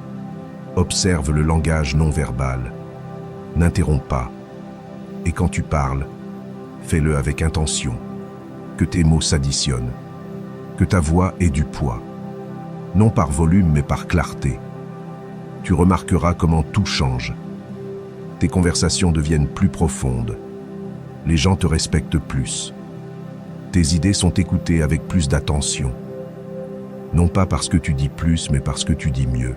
Observe le langage non verbal. N'interromps pas. Et quand tu parles, fais-le avec intention. Que tes mots s'additionnent. Que ta voix ait du poids. Non par volume, mais par clarté. Tu remarqueras comment tout change. Tes conversations deviennent plus profondes. Les gens te respectent plus. Tes idées sont écoutées avec plus d'attention. Non pas parce que tu dis plus, mais parce que tu dis mieux.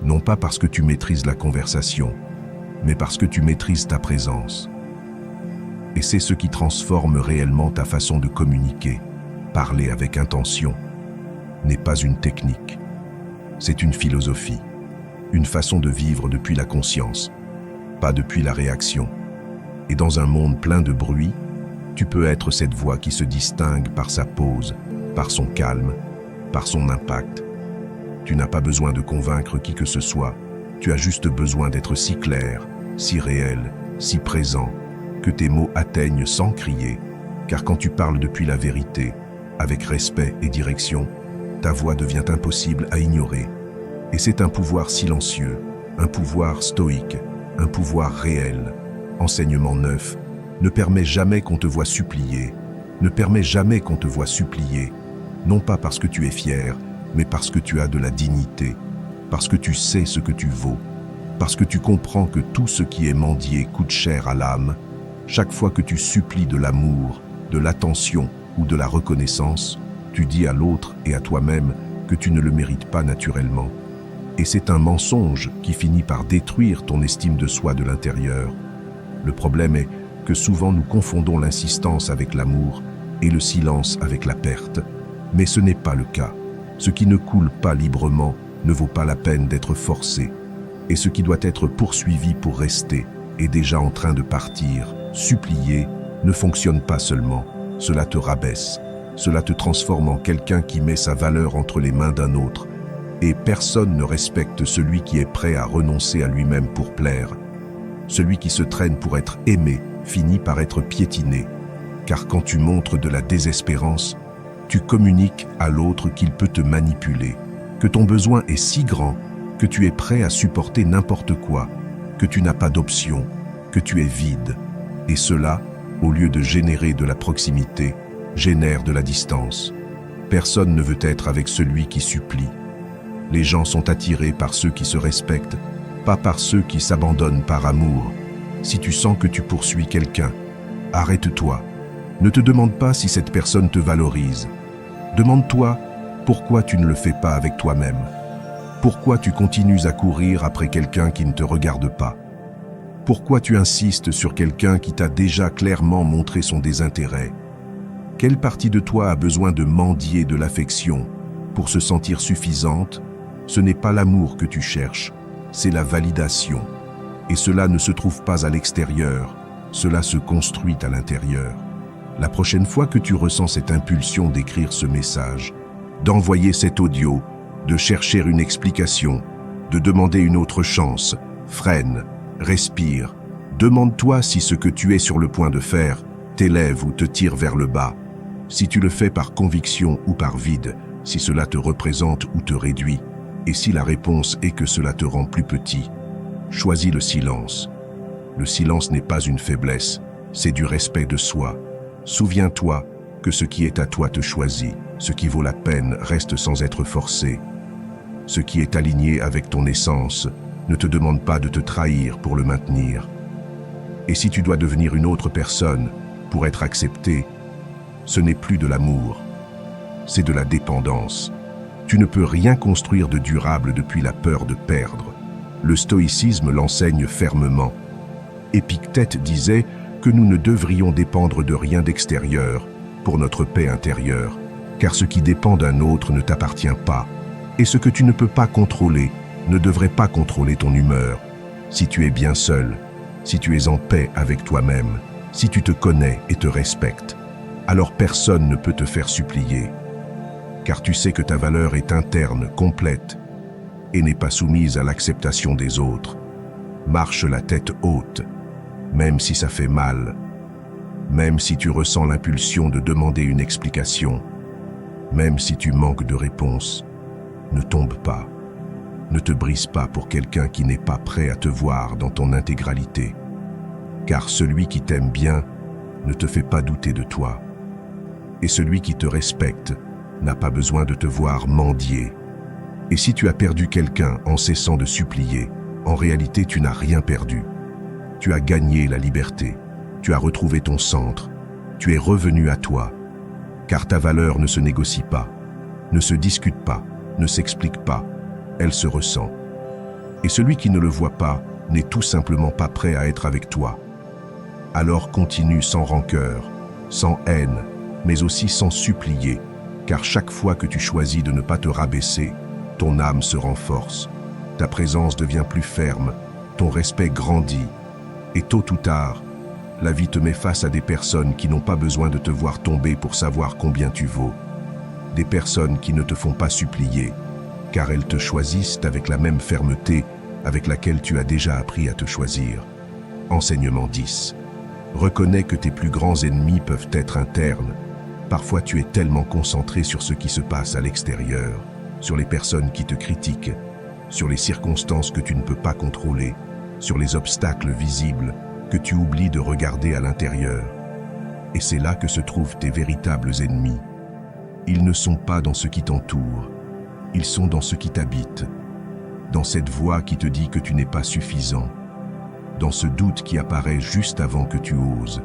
Non pas parce que tu maîtrises la conversation, mais parce que tu maîtrises ta présence. Et c'est ce qui transforme réellement ta façon de communiquer. Parler avec intention n'est pas une technique. C'est une philosophie, une façon de vivre depuis la conscience, pas depuis la réaction. Et dans un monde plein de bruit, tu peux être cette voix qui se distingue par sa pause, par son calme, par son impact. Tu n'as pas besoin de convaincre qui que ce soit, tu as juste besoin d'être si clair, si réel, si présent, que tes mots atteignent sans crier, car quand tu parles depuis la vérité, avec respect et direction, ta voix devient impossible à ignorer. Et c'est un pouvoir silencieux, un pouvoir stoïque, un pouvoir réel. Enseignement 9, ne permets jamais qu'on te voie supplier, ne permets jamais qu'on te voie supplier, non pas parce que tu es fier, mais parce que tu as de la dignité, parce que tu sais ce que tu vaux, parce que tu comprends que tout ce qui est mendié coûte cher à l'âme. Chaque fois que tu supplies de l'amour, de l'attention ou de la reconnaissance, tu dis à l'autre et à toi-même que tu ne le mérites pas naturellement. Et c'est un mensonge qui finit par détruire ton estime de soi de l'intérieur. Le problème est que souvent nous confondons l'insistance avec l'amour et le silence avec la perte. Mais ce n'est pas le cas. Ce qui ne coule pas librement ne vaut pas la peine d'être forcé. Et ce qui doit être poursuivi pour rester est déjà en train de partir. Supplier ne fonctionne pas seulement. Cela te rabaisse. Cela te transforme en quelqu'un qui met sa valeur entre les mains d'un autre. Et personne ne respecte celui qui est prêt à renoncer à lui-même pour plaire. Celui qui se traîne pour être aimé finit par être piétiné. Car quand tu montres de la désespérance, tu communiques à l'autre qu'il peut te manipuler, que ton besoin est si grand que tu es prêt à supporter n'importe quoi, que tu n'as pas d'option, que tu es vide. Et cela, au lieu de générer de la proximité, génère de la distance. Personne ne veut être avec celui qui supplie. Les gens sont attirés par ceux qui se respectent, pas par ceux qui s'abandonnent par amour. Si tu sens que tu poursuis quelqu'un, arrête-toi. Ne te demande pas si cette personne te valorise. Demande-toi pourquoi tu ne le fais pas avec toi-même. Pourquoi tu continues à courir après quelqu'un qui ne te regarde pas? Pourquoi tu insistes sur quelqu'un qui t'a déjà clairement montré son désintérêt? Quelle partie de toi a besoin de mendier de l'affection pour se sentir suffisante? Ce n'est pas l'amour que tu cherches, c'est la validation. Et cela ne se trouve pas à l'extérieur, cela se construit à l'intérieur. La prochaine fois que tu ressens cette impulsion d'écrire ce message, d'envoyer cet audio, de chercher une explication, de demander une autre chance, freine, respire. Demande-toi si ce que tu es sur le point de faire t'élève ou te tire vers le bas. Si tu le fais par conviction ou par vide, si cela te représente ou te réduit, et si la réponse est que cela te rend plus petit, choisis le silence. Le silence n'est pas une faiblesse, c'est du respect de soi. Souviens-toi que ce qui est à toi te choisit, ce qui vaut la peine reste sans être forcé. Ce qui est aligné avec ton essence ne te demande pas de te trahir pour le maintenir. Et si tu dois devenir une autre personne pour être accepté, ce n'est plus de l'amour, c'est de la dépendance. Tu ne peux rien construire de durable depuis la peur de perdre. Le stoïcisme l'enseigne fermement. Épictète disait que nous ne devrions dépendre de rien d'extérieur pour notre paix intérieure, car ce qui dépend d'un autre ne t'appartient pas, et ce que tu ne peux pas contrôler ne devrait pas contrôler ton humeur. Si tu es bien seul, si tu es en paix avec toi-même, si tu te connais et te respectes, alors personne ne peut te faire supplier, car tu sais que ta valeur est interne, complète, et n'est pas soumise à l'acceptation des autres. Marche la tête haute, même si ça fait mal, même si tu ressens l'impulsion de demander une explication, même si tu manques de réponse. Ne tombe pas, ne te brise pas pour quelqu'un qui n'est pas prêt à te voir dans ton intégralité, car celui qui t'aime bien ne te fait pas douter de toi, et celui qui te respecte n'a pas besoin de te voir mendier. Et si tu as perdu quelqu'un en cessant de supplier, en réalité tu n'as rien perdu. Tu as gagné la liberté, tu as retrouvé ton centre, tu es revenu à toi, car ta valeur ne se négocie pas, ne se discute pas, ne s'explique pas, elle se ressent. Et celui qui ne le voit pas n'est tout simplement pas prêt à être avec toi. Alors continue sans rancœur, sans haine, mais aussi sans supplier, car chaque fois que tu choisis de ne pas te rabaisser, ton âme se renforce, ta présence devient plus ferme, ton respect grandit, et tôt ou tard, la vie te met face à des personnes qui n'ont pas besoin de te voir tomber pour savoir combien tu vaux. Des personnes qui ne te font pas supplier, car elles te choisissent avec la même fermeté avec laquelle tu as déjà appris à te choisir. Enseignement 10. Reconnais que tes plus grands ennemis peuvent être internes. Parfois tu es tellement concentré sur ce qui se passe à l'extérieur, sur les personnes qui te critiquent, sur les circonstances que tu ne peux pas contrôler, sur les obstacles visibles, que tu oublies de regarder à l'intérieur. Et c'est là que se trouvent tes véritables ennemis. Ils ne sont pas dans ce qui t'entoure, ils sont dans ce qui t'habite, dans cette voix qui te dit que tu n'es pas suffisant, dans ce doute qui apparaît juste avant que tu oses,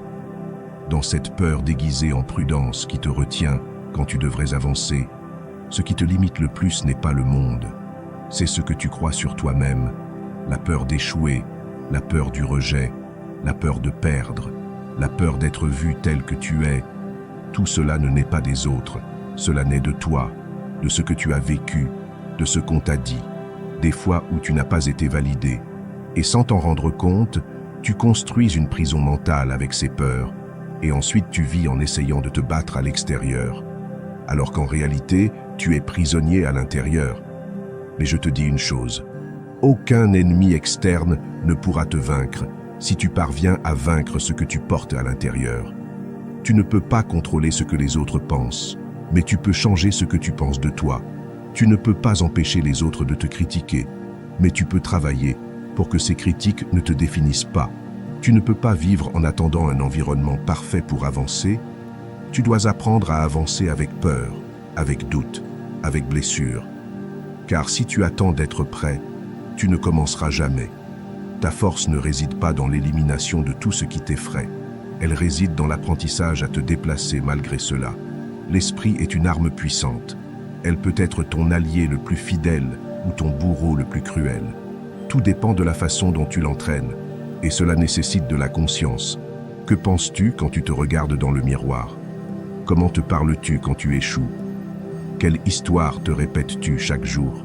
dans cette peur déguisée en prudence qui te retient quand tu devrais avancer. Ce qui te limite le plus n'est pas le monde, C'est ce que tu crois sur toi-même, la peur d'échouer, la peur du rejet, la peur de perdre, la peur d'être vu tel que tu es. Tout cela ne naît pas des autres, cela naît de toi, de ce que tu as vécu, de ce qu'on t'a dit, des fois où tu n'as pas été validé. Et sans t'en rendre compte, tu construis une prison mentale avec ces peurs, et ensuite tu vis en essayant de te battre à l'extérieur, alors qu'en réalité, tu es prisonnier à l'intérieur. Mais je te dis une chose, aucun ennemi externe ne pourra te vaincre si tu parviens à vaincre ce que tu portes à l'intérieur. Tu ne peux pas contrôler ce que les autres pensent, mais tu peux changer ce que tu penses de toi. Tu ne peux pas empêcher les autres de te critiquer, mais tu peux travailler pour que ces critiques ne te définissent pas. Tu ne peux pas vivre en attendant un environnement parfait pour avancer. Tu dois apprendre à avancer avec peur, avec doute, avec blessure. Car si tu attends d'être prêt, tu ne commenceras jamais. Ta force ne réside pas dans l'élimination de tout ce qui t'effraie. Elle réside dans l'apprentissage à te déplacer malgré cela. L'esprit est une arme puissante. Elle peut être ton allié le plus fidèle ou ton bourreau le plus cruel. Tout dépend de la façon dont tu l'entraînes, et cela nécessite de la conscience. Que penses-tu quand tu te regardes dans le miroir? Comment te parles-tu quand tu échoues? Quelle histoire te répètes-tu chaque jour?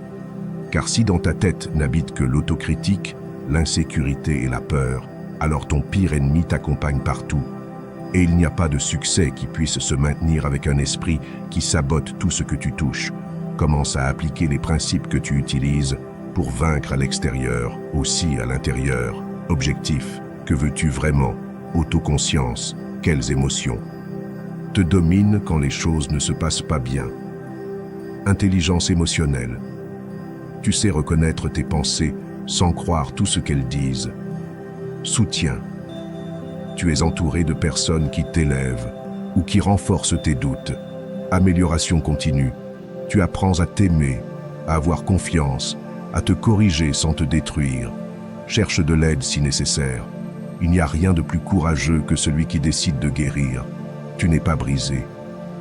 Car si dans ta tête n'habite que l'autocritique, l'insécurité et la peur, alors ton pire ennemi t'accompagne partout. Et il n'y a pas de succès qui puisse se maintenir avec un esprit qui sabote tout ce que tu touches. Commence à appliquer les principes que tu utilises pour vaincre à l'extérieur, aussi à l'intérieur. Objectif, que veux-tu vraiment? Autoconscience, quelles émotions te dominent quand les choses ne se passent pas bien? Intelligence émotionnelle. Tu sais reconnaître tes pensées sans croire tout ce qu'elles disent. Soutien. Tu es entouré de personnes qui t'élèvent ou qui renforcent tes doutes. Amélioration continue. Tu apprends à t'aimer, à avoir confiance, à te corriger sans te détruire. Cherche de l'aide si nécessaire. Il n'y a rien de plus courageux que celui qui décide de guérir. Tu n'es pas brisé.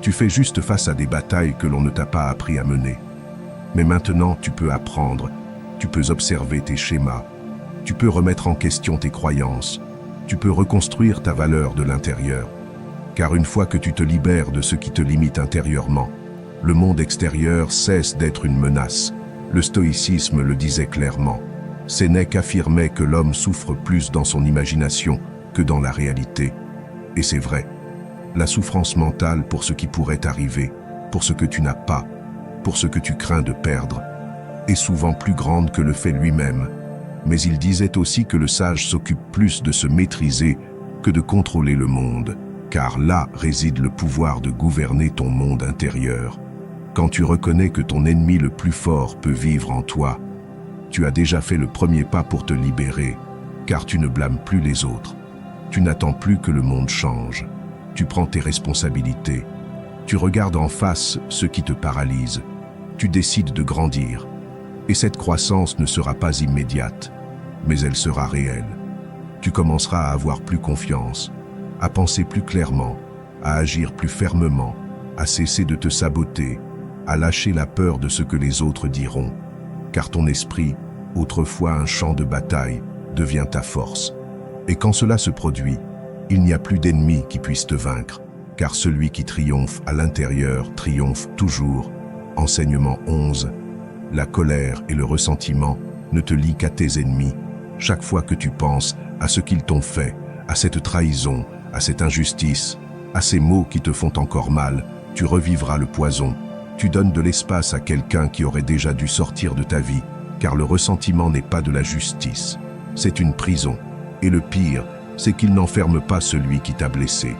Tu fais juste face à des batailles que l'on ne t'a pas appris à mener. Mais maintenant, tu peux apprendre. Tu peux observer tes schémas. Tu peux remettre en question tes croyances. Tu peux reconstruire ta valeur de l'intérieur. Car une fois que tu te libères de ce qui te limite intérieurement, le monde extérieur cesse d'être une menace. Le stoïcisme le disait clairement. Sénèque affirmait que l'homme souffre plus dans son imagination que dans la réalité. Et c'est vrai. La souffrance mentale pour ce qui pourrait arriver, pour ce que tu n'as pas, pour ce que tu crains de perdre, est souvent plus grande que le fait lui-même. Mais il disait aussi que le sage s'occupe plus de se maîtriser que de contrôler le monde, car là réside le pouvoir de gouverner ton monde intérieur. Quand tu reconnais que ton ennemi le plus fort peut vivre en toi, tu as déjà fait le premier pas pour te libérer, car tu ne blâmes plus les autres. Tu n'attends plus que le monde change. Tu prends tes responsabilités. Tu regardes en face ce qui te paralyse. Tu décides de grandir. Et cette croissance ne sera pas immédiate, mais elle sera réelle. Tu commenceras à avoir plus confiance, à penser plus clairement, à agir plus fermement, à cesser de te saboter, à lâcher la peur de ce que les autres diront. Car ton esprit, autrefois un champ de bataille, devient ta force. Et quand cela se produit, il n'y a plus d'ennemi qui puisse te vaincre, car celui qui triomphe à l'intérieur triomphe toujours. Enseignement 11. La colère et le ressentiment ne te lient qu'à tes ennemis. Chaque fois que tu penses à ce qu'ils t'ont fait, à cette trahison, à cette injustice, à ces mots qui te font encore mal, tu revivras le poison. Tu donnes de l'espace à quelqu'un qui aurait déjà dû sortir de ta vie, car le ressentiment n'est pas de la justice. C'est une prison. Et le pire, c'est qu'il n'enferme pas celui qui t'a blessé.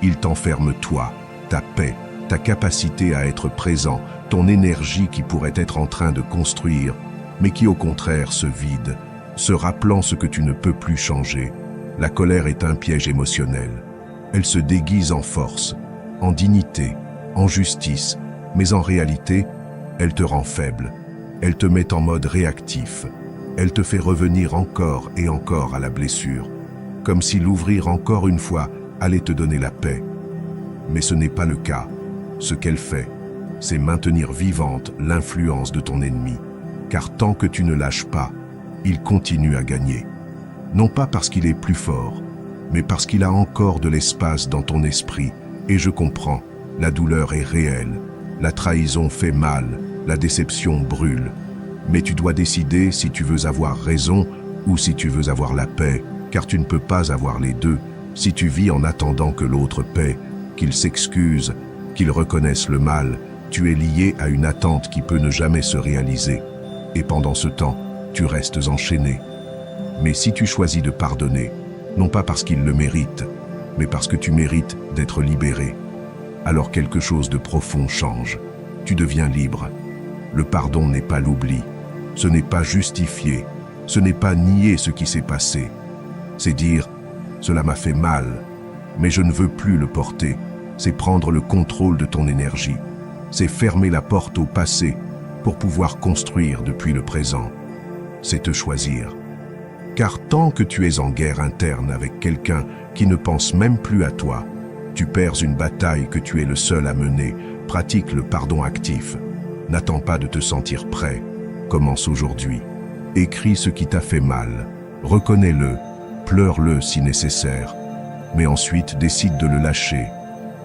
Il t'enferme toi, ta paix, ta capacité à être présent, ton énergie qui pourrait être en train de construire, mais qui au contraire se vide, se rappelant ce que tu ne peux plus changer. La colère est un piège émotionnel. Elle se déguise en force, en dignité, en justice, mais en réalité, elle te rend faible. Elle te met en mode réactif. Elle te fait revenir encore et encore à la blessure, comme si l'ouvrir encore une fois allait te donner la paix. Mais ce n'est pas le cas. Ce qu'elle fait, c'est maintenir vivante l'influence de ton ennemi. car tant que tu ne lâches pas, il continue à gagner. Non pas parce qu'il est plus fort, mais parce qu'il a encore de l'espace dans ton esprit. Et je comprends, la douleur est réelle, la trahison fait mal, la déception brûle. Mais tu dois décider si tu veux avoir raison ou si tu veux avoir la paix, car tu ne peux pas avoir les deux. Si tu vis en attendant que l'autre paie, qu'il s'excuse, qu'il reconnaisse le mal, tu es lié à une attente qui peut ne jamais se réaliser. Et pendant ce temps, tu restes enchaîné. Mais si tu choisis de pardonner, non pas parce qu'il le mérite, mais parce que tu mérites d'être libéré, alors quelque chose de profond change. Tu deviens libre. Le pardon n'est pas l'oubli. Ce n'est pas justifier. Ce n'est pas nier ce qui s'est passé. C'est dire « cela m'a fait mal, mais je ne veux plus le porter ». C'est prendre le contrôle de ton énergie. C'est fermer la porte au passé pour pouvoir construire depuis le présent. C'est te choisir. Car tant que tu es en guerre interne avec quelqu'un qui ne pense même plus à toi, tu perds une bataille que tu es le seul à mener. Pratique le pardon actif. N'attends pas de te sentir prêt. Commence aujourd'hui. Écris ce qui t'a fait mal. Reconnais-le. Pleure-le si nécessaire. Mais ensuite décide de le lâcher.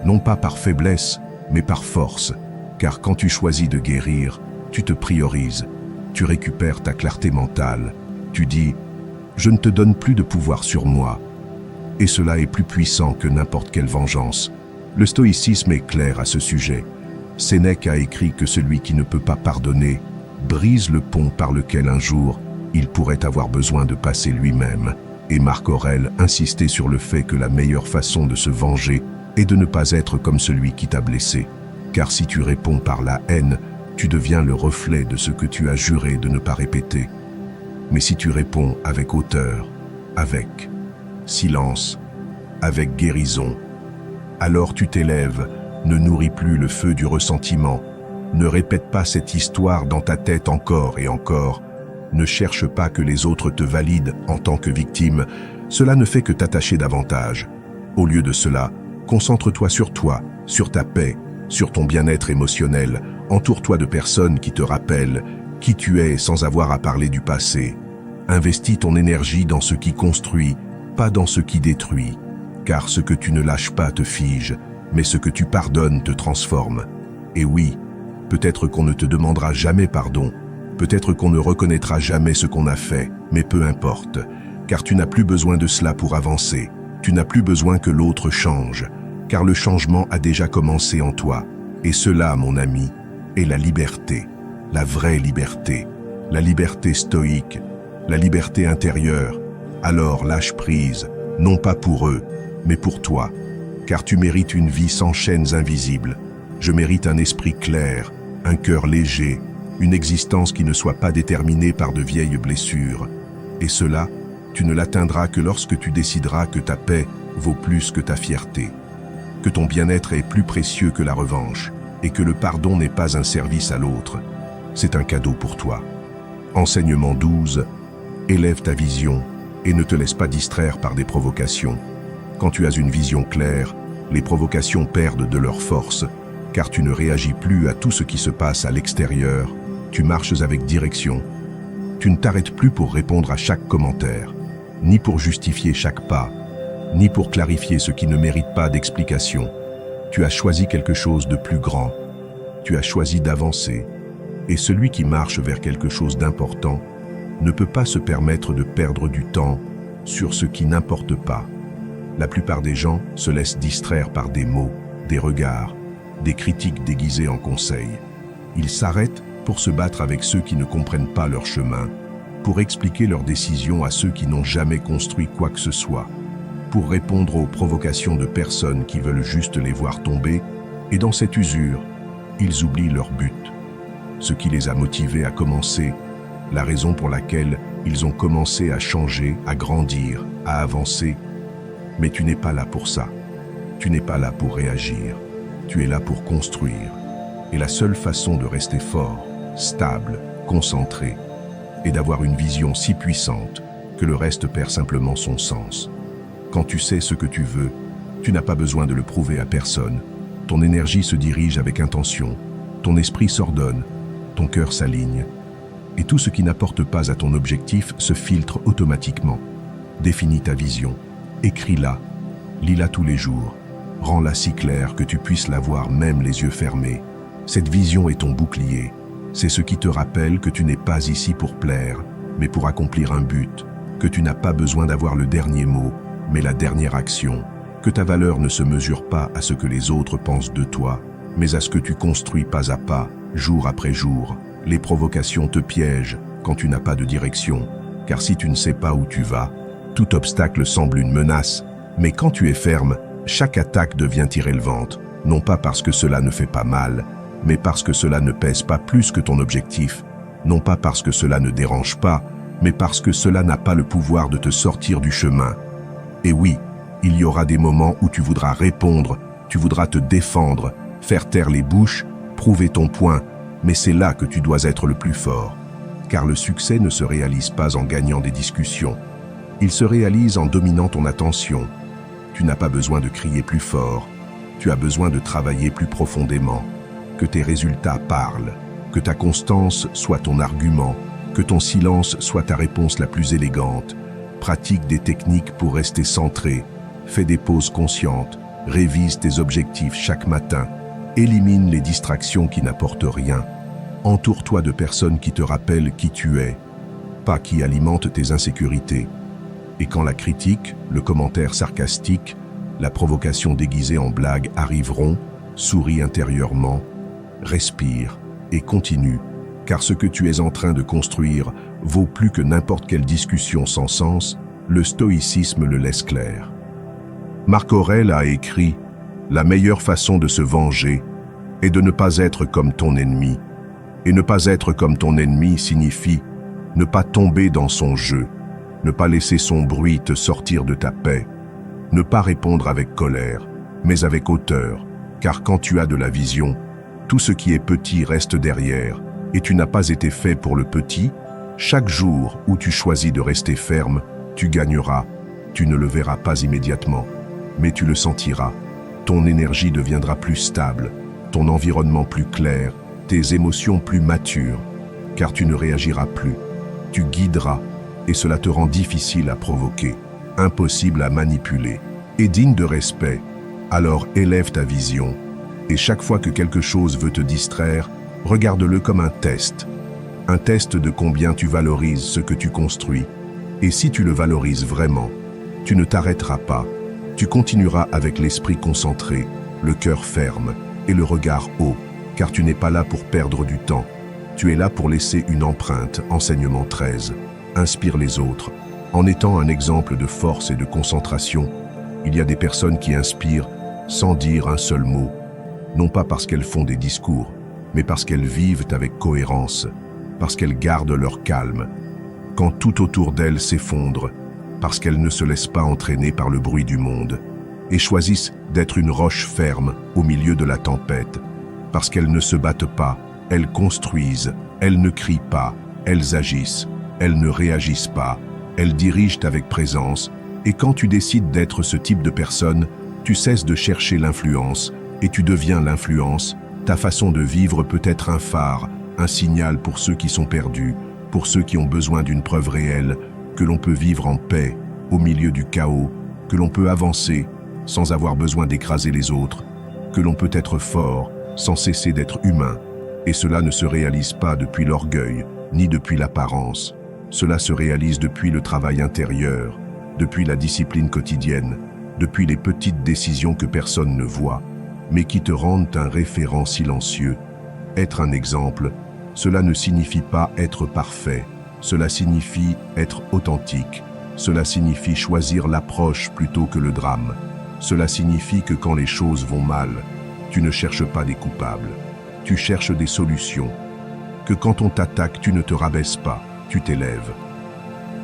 Non pas par faiblesse, mais par force. Car quand tu choisis de guérir, tu te priorises. Tu récupères ta clarté mentale. Tu dis « Je ne te donne plus de pouvoir sur moi ». Et cela est plus puissant que n'importe quelle vengeance. Le stoïcisme est clair à ce sujet. Sénèque a écrit que celui qui ne peut pas pardonner brise le pont par lequel un jour il pourrait avoir besoin de passer lui-même. Et Marc Aurèle insistait sur le fait que la meilleure façon de se venger est de ne pas être comme celui qui t'a blessé. Car si tu réponds par la haine, tu deviens le reflet de ce que tu as juré de ne pas répéter. Mais si tu réponds avec hauteur, avec silence, avec guérison, alors tu t'élèves, ne nourris plus le feu du ressentiment, ne répète pas cette histoire dans ta tête encore et encore, ne cherche pas que les autres te valident en tant que victime, cela ne fait que t'attacher davantage. Au lieu de cela, concentre-toi sur toi, sur ta paix, sur ton bien-être émotionnel, entoure-toi de personnes qui te rappellent qui tu es sans avoir à parler du passé. Investis ton énergie dans ce qui construit, pas dans ce qui détruit, car ce que tu ne lâches pas te fige, mais ce que tu pardonnes te transforme. Et oui, peut-être qu'on ne te demandera jamais pardon, peut-être qu'on ne reconnaîtra jamais ce qu'on a fait, mais peu importe, car tu n'as plus besoin de cela pour avancer, tu n'as plus besoin que l'autre change, car le changement a déjà commencé en toi, et cela, mon ami, est la liberté, la vraie liberté, la liberté stoïque, la liberté intérieure. Alors lâche prise, non pas pour eux, mais pour toi, car tu mérites une vie sans chaînes invisibles. Je mérite un esprit clair, un cœur léger, une existence qui ne soit pas déterminée par de vieilles blessures. Et cela, tu ne l'atteindras que lorsque tu décideras que ta paix vaut plus que ta fierté, que ton bien-être est plus précieux que la revanche, et que le pardon n'est pas un service à l'autre, c'est un cadeau pour toi. Enseignement 12, élève ta vision et ne te laisse pas distraire par des provocations. Quand tu as une vision claire, les provocations perdent de leur force, car tu ne réagis plus à tout ce qui se passe à l'extérieur, tu marches avec direction. Tu ne t'arrêtes plus pour répondre à chaque commentaire, ni pour justifier chaque pas, ni pour clarifier ce qui ne mérite pas d'explication. Tu as choisi quelque chose de plus grand, tu as choisi d'avancer, et celui qui marche vers quelque chose d'important ne peut pas se permettre de perdre du temps sur ce qui n'importe pas. La plupart des gens se laissent distraire par des mots, des regards, des critiques déguisées en conseils. Ils s'arrêtent pour se battre avec ceux qui ne comprennent pas leur chemin, pour expliquer leurs décisions à ceux qui n'ont jamais construit quoi que ce soit, pour répondre aux provocations de personnes qui veulent juste les voir tomber, et dans cette usure, ils oublient leur but, ce qui les a motivés à commencer, la raison pour laquelle ils ont commencé à changer, à grandir, à avancer. Mais tu n'es pas là pour ça. Tu n'es pas là pour réagir. Tu es là pour construire. Et la seule façon de rester fort, stable, concentré, est d'avoir une vision si puissante que le reste perd simplement son sens. Quand tu sais ce que tu veux, tu n'as pas besoin de le prouver à personne. Ton énergie se dirige avec intention, ton esprit s'ordonne, ton cœur s'aligne. et tout ce qui n'apporte pas à ton objectif se filtre automatiquement. Définis ta vision, écris-la, lis-la tous les jours, rends-la si claire que tu puisses la voir même les yeux fermés. Cette vision est ton bouclier, c'est ce qui te rappelle que tu n'es pas ici pour plaire, mais pour accomplir un but, que tu n'as pas besoin d'avoir le dernier mot, mais la dernière action, que ta valeur ne se mesure pas à ce que les autres pensent de toi, mais à ce que tu construis pas à pas, jour après jour. Les provocations te piègent quand tu n'as pas de direction, car si tu ne sais pas où tu vas, tout obstacle semble une menace, mais quand tu es ferme, chaque attaque devient irrélevante, non pas parce que cela ne fait pas mal, mais parce que cela ne pèse pas plus que ton objectif, non pas parce que cela ne dérange pas, mais parce que cela n'a pas le pouvoir de te sortir du chemin. Et oui, il y aura des moments où tu voudras répondre, tu voudras te défendre, faire taire les bouches, prouver ton point, mais c'est là que tu dois être le plus fort. Car le succès ne se réalise pas en gagnant des discussions. Il se réalise en dominant ton attention. Tu n'as pas besoin de crier plus fort, tu as besoin de travailler plus profondément. Que tes résultats parlent, que ta constance soit ton argument, que ton silence soit ta réponse la plus élégante. Pratique des techniques pour rester centré, fais des pauses conscientes, révise tes objectifs chaque matin, élimine les distractions qui n'apportent rien. Entoure-toi de personnes qui te rappellent qui tu es, pas qui alimentent tes insécurités. Et quand la critique, le commentaire sarcastique, la provocation déguisée en blague arriveront, souris intérieurement, respire et continue, car ce que tu es en train de construire vaut plus que n'importe quelle discussion sans sens, le stoïcisme le laisse clair. Marc Aurèle a écrit « La meilleure façon de se venger est de ne pas être comme ton ennemi. Et ne pas être comme ton ennemi signifie ne pas tomber dans son jeu, ne pas laisser son bruit te sortir de ta paix, ne pas répondre avec colère, mais avec hauteur, car quand tu as de la vision, tout ce qui est petit reste derrière, et tu n'as pas été fait pour le petit. Chaque jour où tu choisis de rester ferme, tu gagneras. Tu ne le verras pas immédiatement, mais tu le sentiras. Ton énergie deviendra plus stable, ton environnement plus clair, tes émotions plus matures, car tu ne réagiras plus. Tu guideras, et cela te rend difficile à provoquer, impossible à manipuler, et digne de respect. Alors élève ta vision, et chaque fois que quelque chose veut te distraire, regarde-le comme un test de combien tu valorises ce que tu construis. Et si tu le valorises vraiment, tu ne t'arrêteras pas. Tu continueras avec l'esprit concentré, le cœur ferme et le regard haut, car tu n'es pas là pour perdre du temps. Tu es là pour laisser une empreinte. Enseignement 13. Inspire les autres. En étant un exemple de force et de concentration, il y a des personnes qui inspirent sans dire un seul mot, non pas parce qu'elles font des discours, mais parce qu'elles vivent avec cohérence, parce qu'elles gardent leur calme, quand tout autour d'elles s'effondre, parce qu'elles ne se laissent pas entraîner par le bruit du monde, et choisissent d'être une roche ferme au milieu de la tempête, parce qu'elles ne se battent pas, elles construisent, elles ne crient pas, elles agissent, elles ne réagissent pas, elles dirigent avec présence, et quand tu décides d'être ce type de personne, tu cesses de chercher l'influence, et tu deviens l'influence. Ta façon de vivre peut être un phare, un signal pour ceux qui sont perdus, pour ceux qui ont besoin d'une preuve réelle, que l'on peut vivre en paix, au milieu du chaos, que l'on peut avancer sans avoir besoin d'écraser les autres, que l'on peut être fort sans cesser d'être humain. Et cela ne se réalise pas depuis l'orgueil, ni depuis l'apparence. Cela se réalise depuis le travail intérieur, depuis la discipline quotidienne, depuis les petites décisions que personne ne voit, mais qui te rendent un référent silencieux. Être un exemple, cela ne signifie pas être parfait, cela signifie être authentique, cela signifie choisir l'approche plutôt que le drame, cela signifie que quand les choses vont mal, tu ne cherches pas des coupables, tu cherches des solutions, que quand on t'attaque, tu ne te rabaisses pas, tu t'élèves,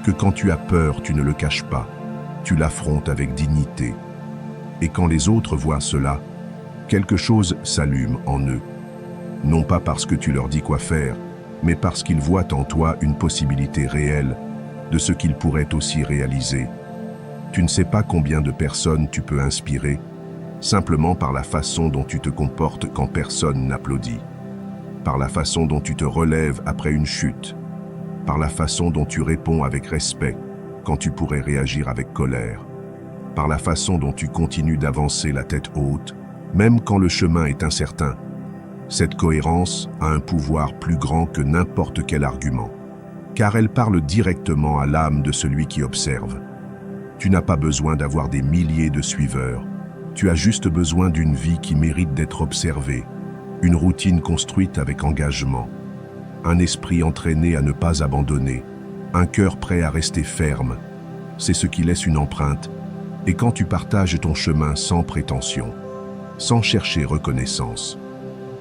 que quand tu as peur, tu ne le caches pas, tu l'affrontes avec dignité. Et quand les autres voient cela, quelque chose s'allume en eux. Non pas parce que tu leur dis quoi faire, mais parce qu'ils voient en toi une possibilité réelle de ce qu'ils pourraient aussi réaliser. Tu ne sais pas combien de personnes tu peux inspirer, simplement par la façon dont tu te comportes quand personne n'applaudit, par la façon dont tu te relèves après une chute, par la façon dont tu réponds avec respect quand tu pourrais réagir avec colère, par la façon dont tu continues d'avancer la tête haute, même quand le chemin est incertain. Cette cohérence a un pouvoir plus grand que n'importe quel argument, car elle parle directement à l'âme de celui qui observe. Tu n'as pas besoin d'avoir des milliers de suiveurs, tu as juste besoin d'une vie qui mérite d'être observée, une routine construite avec engagement, un esprit entraîné à ne pas abandonner, un cœur prêt à rester ferme. C'est ce qui laisse une empreinte. Et quand tu partages ton chemin sans prétention, sans chercher reconnaissance,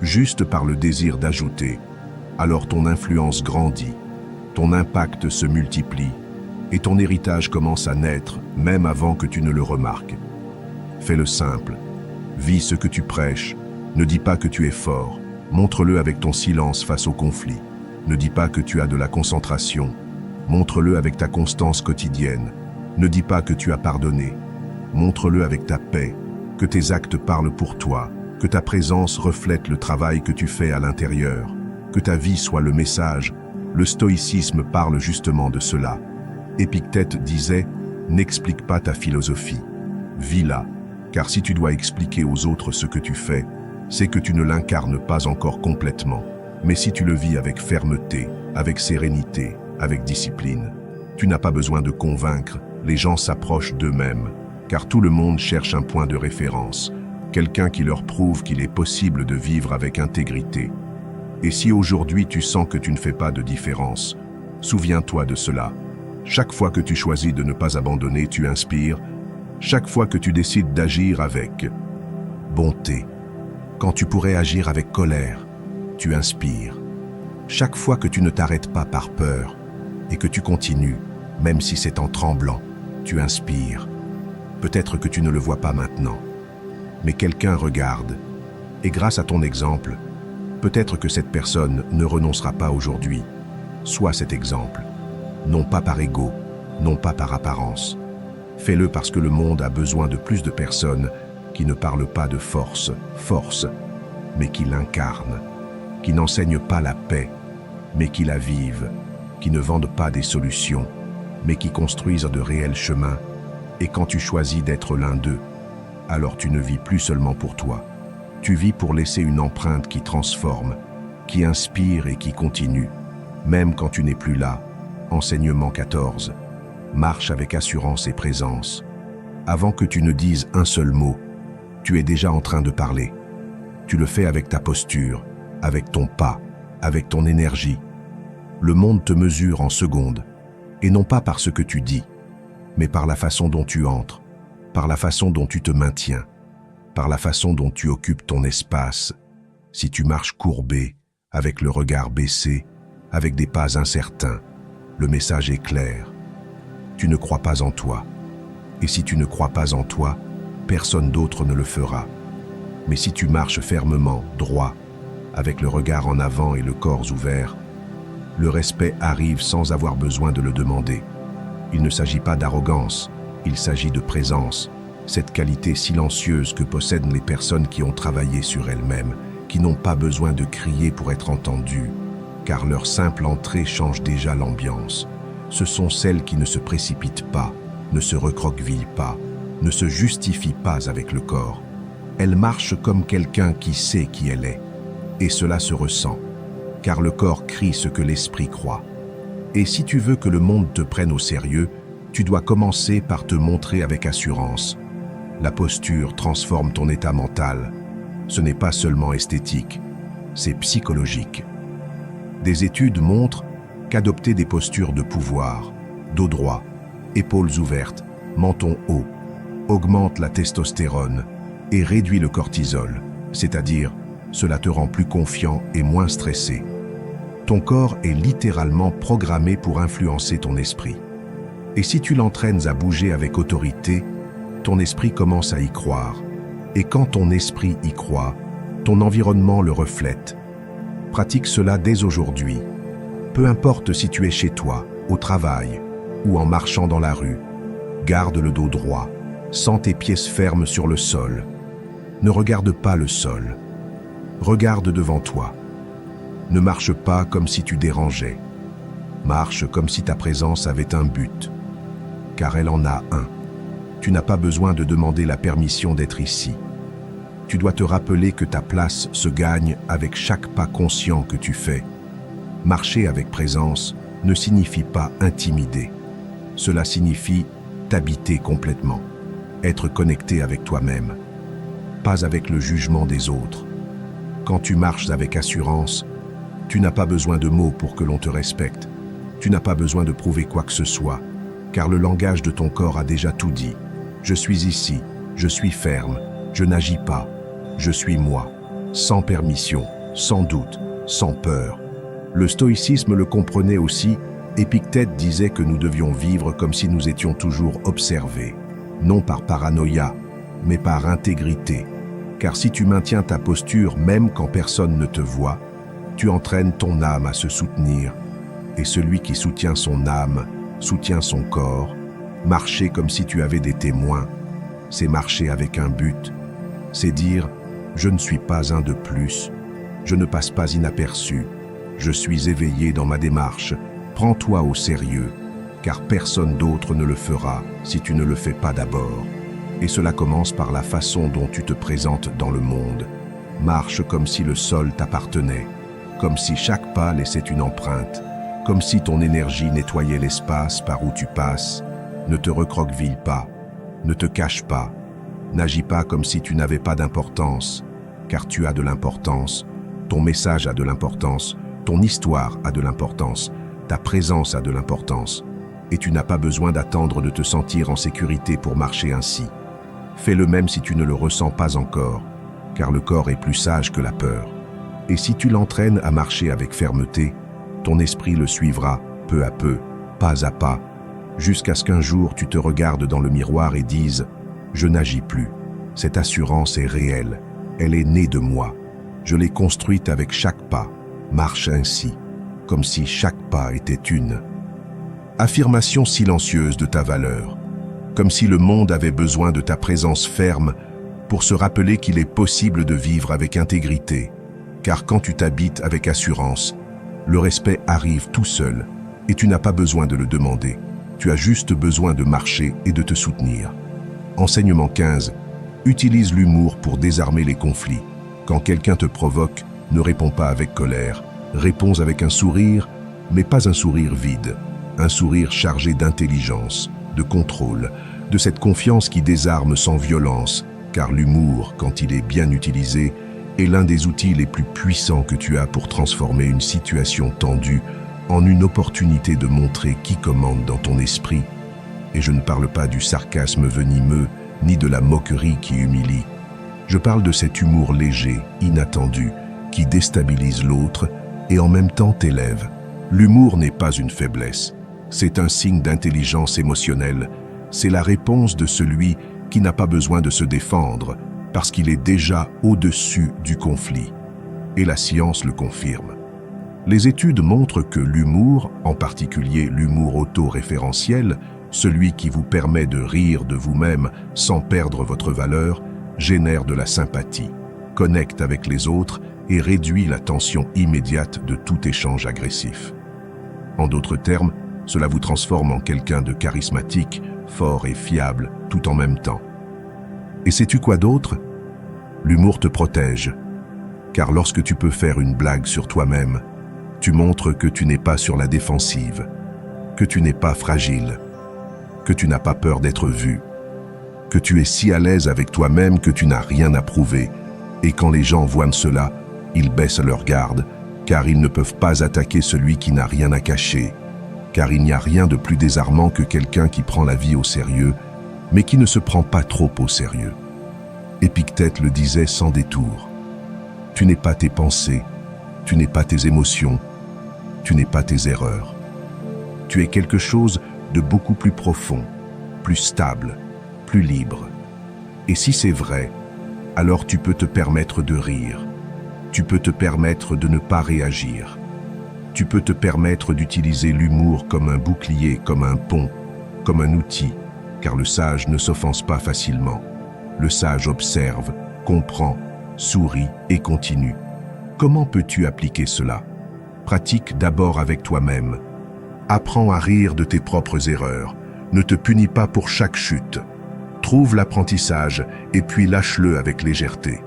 juste par le désir d'ajouter, alors ton influence grandit, ton impact se multiplie et ton héritage commence à naître même avant que tu ne le remarques. Fais-le simple, vis ce que tu prêches, ne dis pas que tu es fort, montre-le avec ton silence face au conflit. Ne dis pas que tu as de la concentration, montre-le avec ta constance quotidienne. Ne dis pas que tu as pardonné, montre-le avec ta paix, que tes actes parlent pour toi, que ta présence reflète le travail que tu fais à l'intérieur, que ta vie soit le message. Le stoïcisme parle justement de cela. Épictète disait « N'explique pas ta philosophie, vis-la, car si tu dois expliquer aux autres ce que tu fais, c'est que tu ne l'incarnes pas encore complètement. Mais si tu le vis avec fermeté, avec sérénité, avec discipline, tu n'as pas besoin de convaincre, les gens s'approchent d'eux-mêmes, car tout le monde cherche un point de référence, quelqu'un qui leur prouve qu'il est possible de vivre avec intégrité. Et si aujourd'hui tu sens que tu ne fais pas de différence, souviens-toi de cela. Chaque fois que tu choisis de ne pas abandonner, tu inspires. Chaque fois que tu décides d'agir avec bonté, quand tu pourrais agir avec colère, tu inspires. Chaque fois que tu ne t'arrêtes pas par peur et que tu continues, même si c'est en tremblant, tu inspires. Peut-être que tu ne le vois pas maintenant, mais quelqu'un regarde. Et grâce à ton exemple, peut-être que cette personne ne renoncera pas aujourd'hui. Sois cet exemple, non pas par ego, non pas par apparence. Fais-le parce que le monde a besoin de plus de personnes qui ne parlent pas de force, mais qui l'incarnent, qui n'enseignent pas la paix, mais qui la vivent, qui ne vendent pas des solutions, mais qui construisent de réels chemins. Et quand tu choisis d'être l'un d'eux, alors tu ne vis plus seulement pour toi. Tu vis pour laisser une empreinte qui transforme, qui inspire et qui continue, même quand tu n'es plus là. Enseignement 14. Marche avec assurance et présence. Avant que tu ne dises un seul mot, tu es déjà en train de parler. Tu le fais avec ta posture, avec ton pas, avec ton énergie. Le monde te mesure en secondes, et non pas par ce que tu dis, mais par la façon dont tu entres, par la façon dont tu te maintiens, par la façon dont tu occupes ton espace. Si tu marches courbé, avec le regard baissé, avec des pas incertains, le message est clair. Tu ne crois pas en toi. Et si tu ne crois pas en toi, personne d'autre ne le fera. Mais si tu marches fermement, droit, avec le regard en avant et le corps ouvert, le respect arrive sans avoir besoin de le demander. Il ne s'agit pas d'arrogance, il s'agit de présence, cette qualité silencieuse que possèdent les personnes qui ont travaillé sur elles-mêmes, qui n'ont pas besoin de crier pour être entendues, car leur simple entrée change déjà l'ambiance. Ce sont celles qui ne se précipitent pas, ne se recroquevillent pas, ne se justifient pas avec le corps. Elles marchent comme quelqu'un qui sait qui elle est. Et cela se ressent, car le corps crie ce que l'esprit croit. Et si tu veux que le monde te prenne au sérieux, tu dois commencer par te montrer avec assurance. La posture transforme ton état mental. Ce n'est pas seulement esthétique, c'est psychologique. Des études montrent qu'adopter des postures de pouvoir, dos droit, épaules ouvertes, menton haut, augmente la testostérone et réduit le cortisol, c'est-à-dire cela te rend plus confiant et moins stressé. Ton corps est littéralement programmé pour influencer ton esprit. Et si tu l'entraînes à bouger avec autorité, ton esprit commence à y croire. Et quand ton esprit y croit, ton environnement le reflète. Pratique cela dès aujourd'hui. Peu importe si tu es chez toi, au travail ou en marchant dans la rue. Garde le dos droit, sens tes pieds fermes sur le sol. Ne regarde pas le sol. Regarde devant toi. Ne marche pas comme si tu dérangeais. Marche comme si ta présence avait un but, car elle en a un. Tu n'as pas besoin de demander la permission d'être ici. Tu dois te rappeler que ta place se gagne avec chaque pas conscient que tu fais. Marcher avec présence ne signifie pas intimider. Cela signifie t'habiter complètement, être connecté avec toi-même, pas avec le jugement des autres. Quand tu marches avec assurance, tu n'as pas besoin de mots pour que l'on te respecte. Tu n'as pas besoin de prouver quoi que ce soit, car le langage de ton corps a déjà tout dit. Je suis ici, je suis ferme, je n'agis pas, je suis moi, sans permission, sans doute, sans peur. Le stoïcisme le comprenait aussi. Épictète disait que nous devions vivre comme si nous étions toujours observés, non par paranoïa, mais par intégrité. Car si tu maintiens ta posture même quand personne ne te voit, tu entraînes ton âme à se soutenir. Et celui qui soutient son âme, soutient son corps. Marcher comme si tu avais des témoins, c'est marcher avec un but. C'est dire « je ne suis pas un de plus, je ne passe pas inaperçu, je suis éveillé dans ma démarche, prends-toi au sérieux, car personne d'autre ne le fera si tu ne le fais pas d'abord. » Et cela commence par la façon dont tu te présentes dans le monde. Marche comme si le sol t'appartenait, comme si chaque pas laissait une empreinte, comme si ton énergie nettoyait l'espace par où tu passes. Ne te recroqueville pas, ne te cache pas, n'agis pas comme si tu n'avais pas d'importance, car tu as de l'importance, ton message a de l'importance, ton histoire a de l'importance, ta présence a de l'importance, et tu n'as pas besoin d'attendre de te sentir en sécurité pour marcher ainsi. Fais-le même si tu ne le ressens pas encore, car le corps est plus sage que la peur. Et si tu l'entraînes à marcher avec fermeté, ton esprit le suivra, peu à peu, pas à pas, jusqu'à ce qu'un jour tu te regardes dans le miroir et dises « Je n'agis plus, cette assurance est réelle, elle est née de moi, je l'ai construite avec chaque pas, marche ainsi, comme si chaque pas était une affirmation silencieuse de ta valeur, comme si le monde avait besoin de ta présence ferme pour se rappeler qu'il est possible de vivre avec intégrité, car quand tu t'habites avec assurance, le respect arrive tout seul et tu n'as pas besoin de le demander. Tu as juste besoin de marcher et de te soutenir. Enseignement 15. Utilise l'humour pour désarmer les conflits. Quand quelqu'un te provoque, ne réponds pas avec colère. Réponds avec un sourire, mais pas un sourire vide. Un sourire chargé d'intelligence, de contrôle, de cette confiance qui désarme sans violence, car l'humour, quand il est bien utilisé, est l'un des outils les plus puissants que tu as pour transformer une situation tendue en une opportunité de montrer qui commande dans ton esprit. Et je ne parle pas du sarcasme venimeux, ni de la moquerie qui humilie. Je parle de cet humour léger, inattendu, qui déstabilise l'autre et en même temps t'élève. L'humour n'est pas une faiblesse, c'est un signe d'intelligence émotionnelle. C'est la réponse de celui qui n'a pas besoin de se défendre, parce qu'il est déjà au-dessus du conflit. Et la science le confirme. Les études montrent que l'humour, en particulier l'humour auto-référentiel, celui qui vous permet de rire de vous-même sans perdre votre valeur, génère de la sympathie, connecte avec les autres et réduit la tension immédiate de tout échange agressif. En d'autres termes, cela vous transforme en quelqu'un de charismatique, fort et fiable, tout en même temps. Et sais-tu quoi d'autre? L'humour te protège, car lorsque tu peux faire une blague sur toi-même, tu montres que tu n'es pas sur la défensive, que tu n'es pas fragile, que tu n'as pas peur d'être vu, que tu es si à l'aise avec toi-même que tu n'as rien à prouver. Et quand les gens voient cela, ils baissent leur garde, car ils ne peuvent pas attaquer celui qui n'a rien à cacher, car il n'y a rien de plus désarmant que quelqu'un qui prend la vie au sérieux, mais qui ne se prend pas trop au sérieux. Épictète le disait sans détour. Tu n'es pas tes pensées, tu n'es pas tes émotions, tu n'es pas tes erreurs. Tu es quelque chose de beaucoup plus profond, plus stable, plus libre. Et si c'est vrai, alors tu peux te permettre de rire. Tu peux te permettre de ne pas réagir. Tu peux te permettre d'utiliser l'humour comme un bouclier, comme un pont, comme un outil, car le sage ne s'offense pas facilement. Le sage observe, comprend, sourit et continue. Comment peux-tu appliquer cela? Pratique d'abord avec toi-même. Apprends à rire de tes propres erreurs. Ne te punis pas pour chaque chute. Trouve l'apprentissage et puis lâche-le avec légèreté.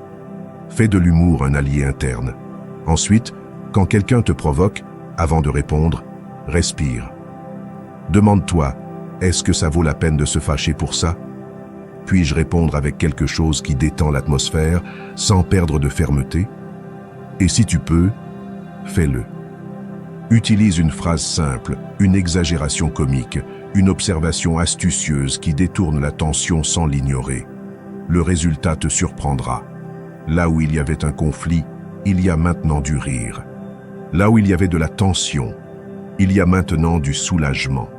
Fais de l'humour un allié interne. Ensuite, quand quelqu'un te provoque, avant de répondre, respire. Demande-toi, est-ce que ça vaut la peine de se fâcher pour ça? Puis-je répondre avec quelque chose qui détend l'atmosphère sans perdre de fermeté? Et si tu peux, fais-le. Utilise une phrase simple, une exagération comique, une observation astucieuse qui détourne l'attention sans l'ignorer. Le résultat te surprendra. Là où il y avait un conflit, il y a maintenant du rire. Là où il y avait de la tension, il y a maintenant du soulagement.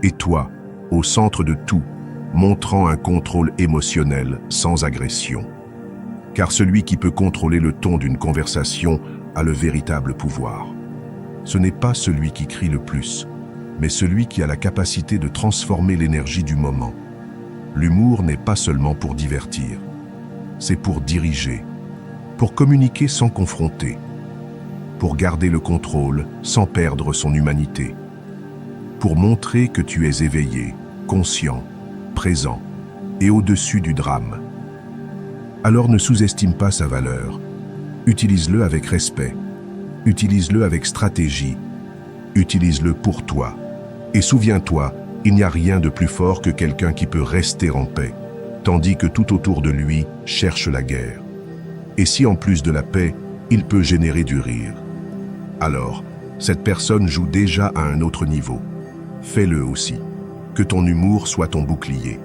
Et toi, au centre de tout, montrant un contrôle émotionnel sans agression. Car celui qui peut contrôler le ton d'une conversation a le véritable pouvoir. Ce n'est pas celui qui crie le plus, mais celui qui a la capacité de transformer l'énergie du moment. L'humour n'est pas seulement pour divertir, c'est pour diriger, pour communiquer sans confronter, pour garder le contrôle sans perdre son humanité, pour montrer que tu es éveillé, conscient, présent et au-dessus du drame. Alors ne sous-estime pas sa valeur. Utilise-le avec respect. Utilise-le avec stratégie. Utilise-le pour toi. Et souviens-toi, il n'y a rien de plus fort que quelqu'un qui peut rester en paix, tandis que tout autour de lui cherche la guerre. Et si en plus de la paix, il peut générer du rire, alors cette personne joue déjà à un autre niveau. Fais-le aussi. Que ton humour soit ton bouclier.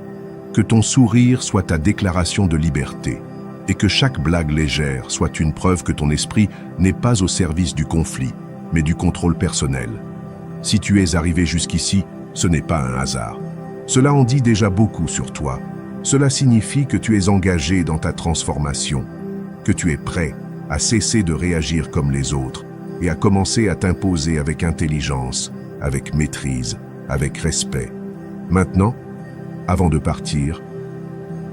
Que ton sourire soit ta déclaration de liberté. Et que chaque blague légère soit une preuve que ton esprit n'est pas au service du conflit, mais du contrôle personnel. Si tu es arrivé jusqu'ici, ce n'est pas un hasard. Cela en dit déjà beaucoup sur toi. Cela signifie que tu es engagé dans ta transformation, que tu es prêt à cesser de réagir comme les autres et à commencer à t'imposer avec intelligence, avec maîtrise, avec respect. Maintenant, avant de partir,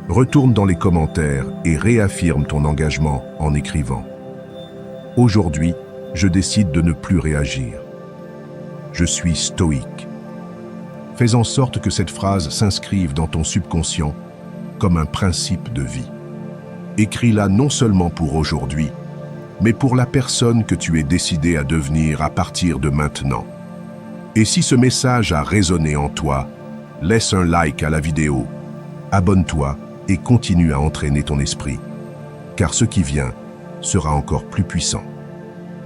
retourne dans les commentaires et réaffirme ton engagement en écrivant « Aujourd'hui, je décide de ne plus réagir. Je suis stoïque. » Fais en sorte que cette phrase s'inscrive dans ton subconscient comme un principe de vie. Écris-la non seulement pour aujourd'hui, mais pour la personne que tu es décidé à devenir à partir de maintenant. Et si ce message a résonné en toi, laisse un like à la vidéo, abonne-toi et continue à entraîner ton esprit, car ce qui vient sera encore plus puissant.